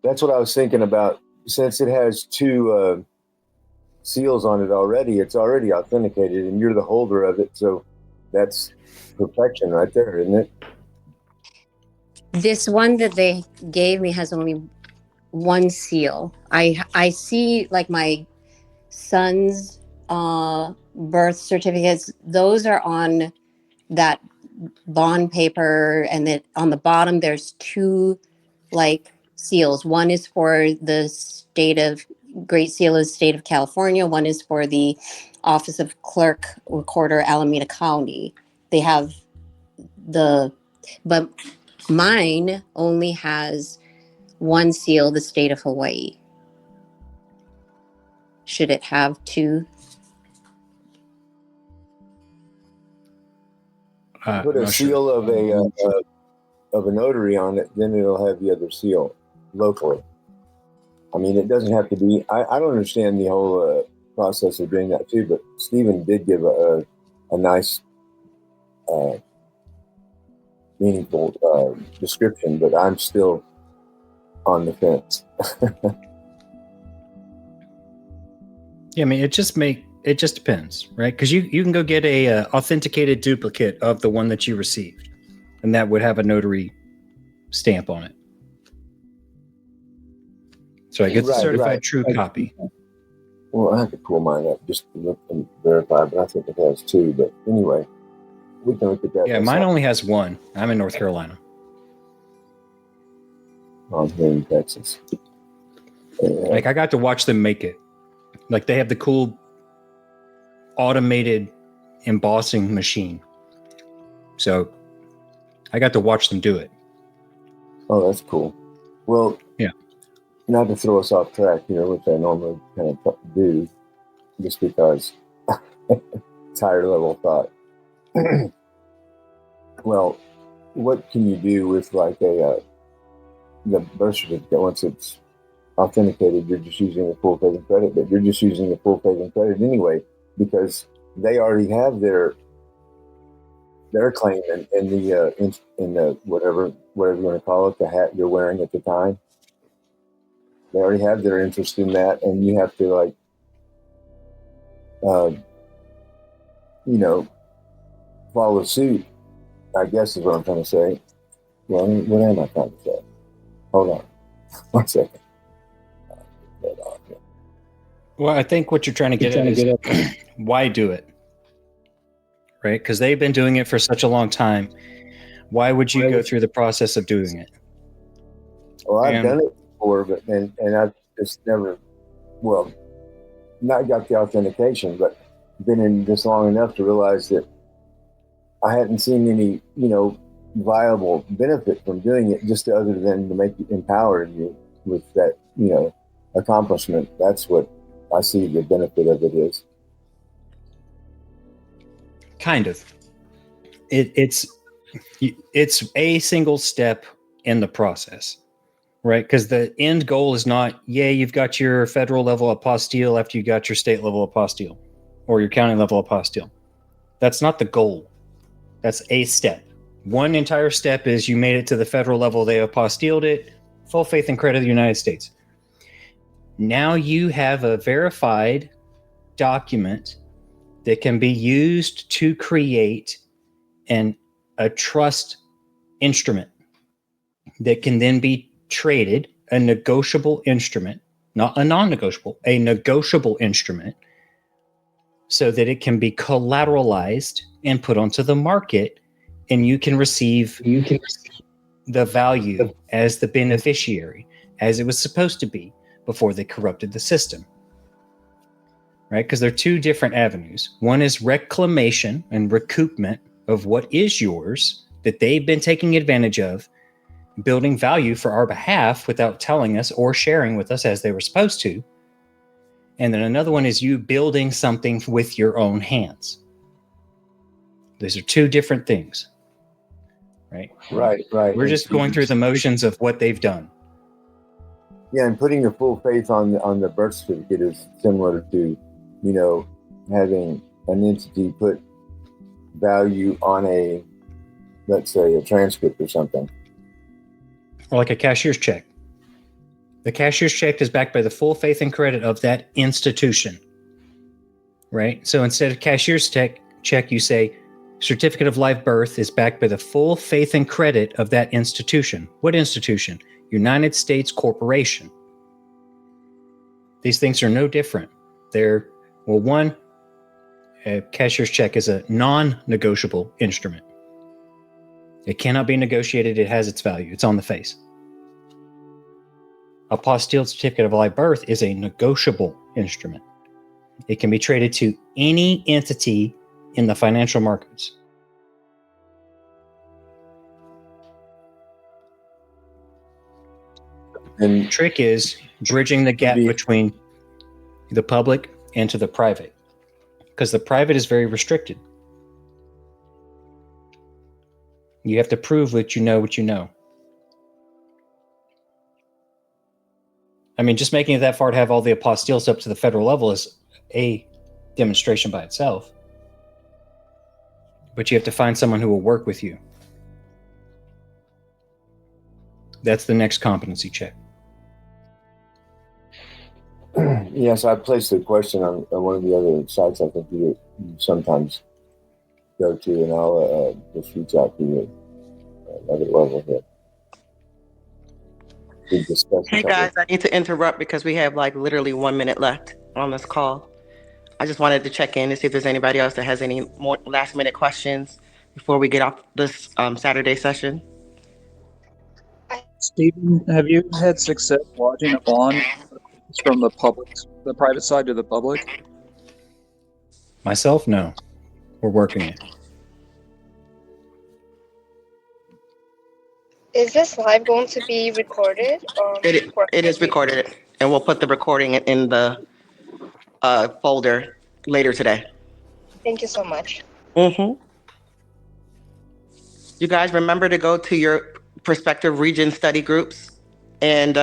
That's what I was thinking about. Since it has 2 seals on it already, it's already authenticated and you're the holder of it. So that's perfection right there, isn't it? This one that they gave me has only 1 seal. I see like my son's birth certificates. Those are on that bond paper, and then on the bottom there's 2 like seals. One is for the Great Seal of the State of California. One is for the Office of Clerk Recorder, Alameda County. They have but mine only has 1 seal, the state of Hawaii. Should it have 2? Put a seal of a notary on it, then it'll have the other seal locally. I mean, it doesn't have to be. I don't understand the whole process of doing that too, but Stephen did give a nice, meaningful description. But I'm still on the fence. Yeah, I mean, it just depends, right? Because you can go get a authenticated duplicate of the one that you received, and that would have a notary stamp on it. So I get the certified true copy. Well, I have to pull mine up just to look and verify, but I think it has 2. But anyway, we can look at that. Yeah, mine only has one. I'm in North Carolina. I'm here in Texas. Like I got to watch them make it. Like they have the cool automated embossing machine. So I got to watch them do it. Oh, that's cool. Well, yeah. Not to throw us off track here, which I normally kind of do, just because it's higher level thought. Well, what can you do with like the birth certificate once it's authenticated? You're just using the full faith and credit, but you're just using the full faith and credit anyway, because they already have their claim in the whatever you want to call it, the hat you're wearing at the time. They already have their interest in that, and you have to like, follow suit, I guess is what I'm trying to say. Well, what am I trying to say? Hold on 1 second. Well, I think what you're trying to get at is why do it? Right? Because they've been doing it for such a long time. Why would you go through the process of doing it? Well, I've done it before, but and I've just never, not got the authentication, but been in this long enough to realize that I hadn't seen any, viable benefit from doing it, just other than to make you empower you with that, accomplishment. That's what I see the benefit of it is. Kind of. It's a single step in the process, right? Because the end goal is not, you've got your federal level apostille after you got your state level apostille or your county level apostille. That's not the goal. That's a step. One entire step is you made it to the federal level, they apostilled it, full faith and credit of the United States. Now you have a verified document that can be used to create a trust instrument that can then be traded, a negotiable instrument, not a non-negotiable, a negotiable instrument, so that it can be collateralized and put onto the market, and you can receive the value as the beneficiary, as it was supposed to be before they corrupted the system. Right? Because there are two different avenues. One is reclamation and recoupment of what is yours that they've been taking advantage of, building value for our behalf without telling us or sharing with us as they were supposed to. And then another one is you building something with your own hands. These are two different things. Right? Right. We're just going through the motions of what they've done. Yeah, and putting the full faith on the birth certificate is similar to, having an entity put value on let's say, a transcript or something. Or like a cashier's check. The cashier's check is backed by the full faith and credit of that institution. Right? So instead of cashier's check, you say certificate of live birth is backed by the full faith and credit of that institution. What institution? United States Corporation. These things are no different. They're, one, a cashier's check is a non-negotiable instrument. It cannot be negotiated. It has its value. It's on the face. A apostilled certificate of live birth is a negotiable instrument. It can be traded to any entity in the financial markets. And the trick is bridging the gap between the public and to the private, because the private is very restricted. You have to prove that you know what you know. I mean, just making it that far to have all the apostilles up to the federal level is a demonstration by itself. But you have to find someone who will work with you. That's the next competency check. Yes, I placed a question on one of the other sites I think you sometimes go to, and I'll just reach out to you another level here. Hey guys, I need to interrupt because we have like literally 1 minute left on this call. I just wanted to check in to see if there's anybody else that has any more last minute questions before we get off this Saturday session? Stephen, have you had success lodging a bond from the private side to the public? Myself, no. We're working it. Is this live going to be recorded? It is recorded, and we'll put the recording in the folder later today. Thank you so much. Mm-hmm. You guys remember to go to your prospective region study groups and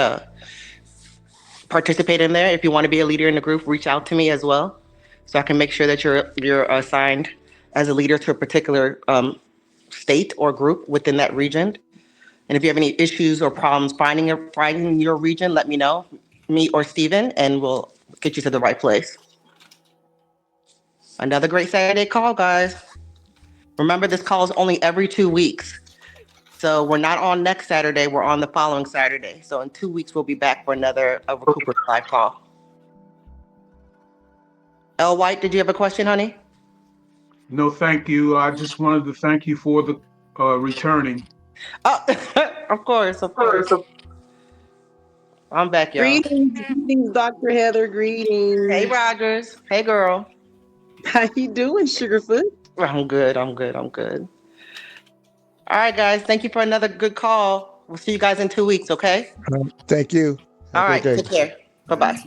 participate in there. If you want to be a leader in the group, reach out to me as well, so I can make sure that you're assigned as a leader to a particular state or group within that region. And if you have any issues or problems finding your region, let me know, me or Steven, and we'll get you to the right place. Another great Saturday call, guys. Remember, this call is only every 2 weeks. So we're not on next Saturday, we're on the following Saturday. So in 2 weeks, we'll be back for another RECOUPERS live call. L. White, did you have a question, honey? No, thank you. I just wanted to thank you for the returning. Oh, of course. I'm back, y'all. Greetings, Dr. Heather. Greetings. Hey, Rogers. Hey, girl. How you doing, Sugarfoot? I'm good. All right, guys. Thank you for another good call. We'll see you guys in 2 weeks, okay? Thank you. All right. Take care. Bye-bye.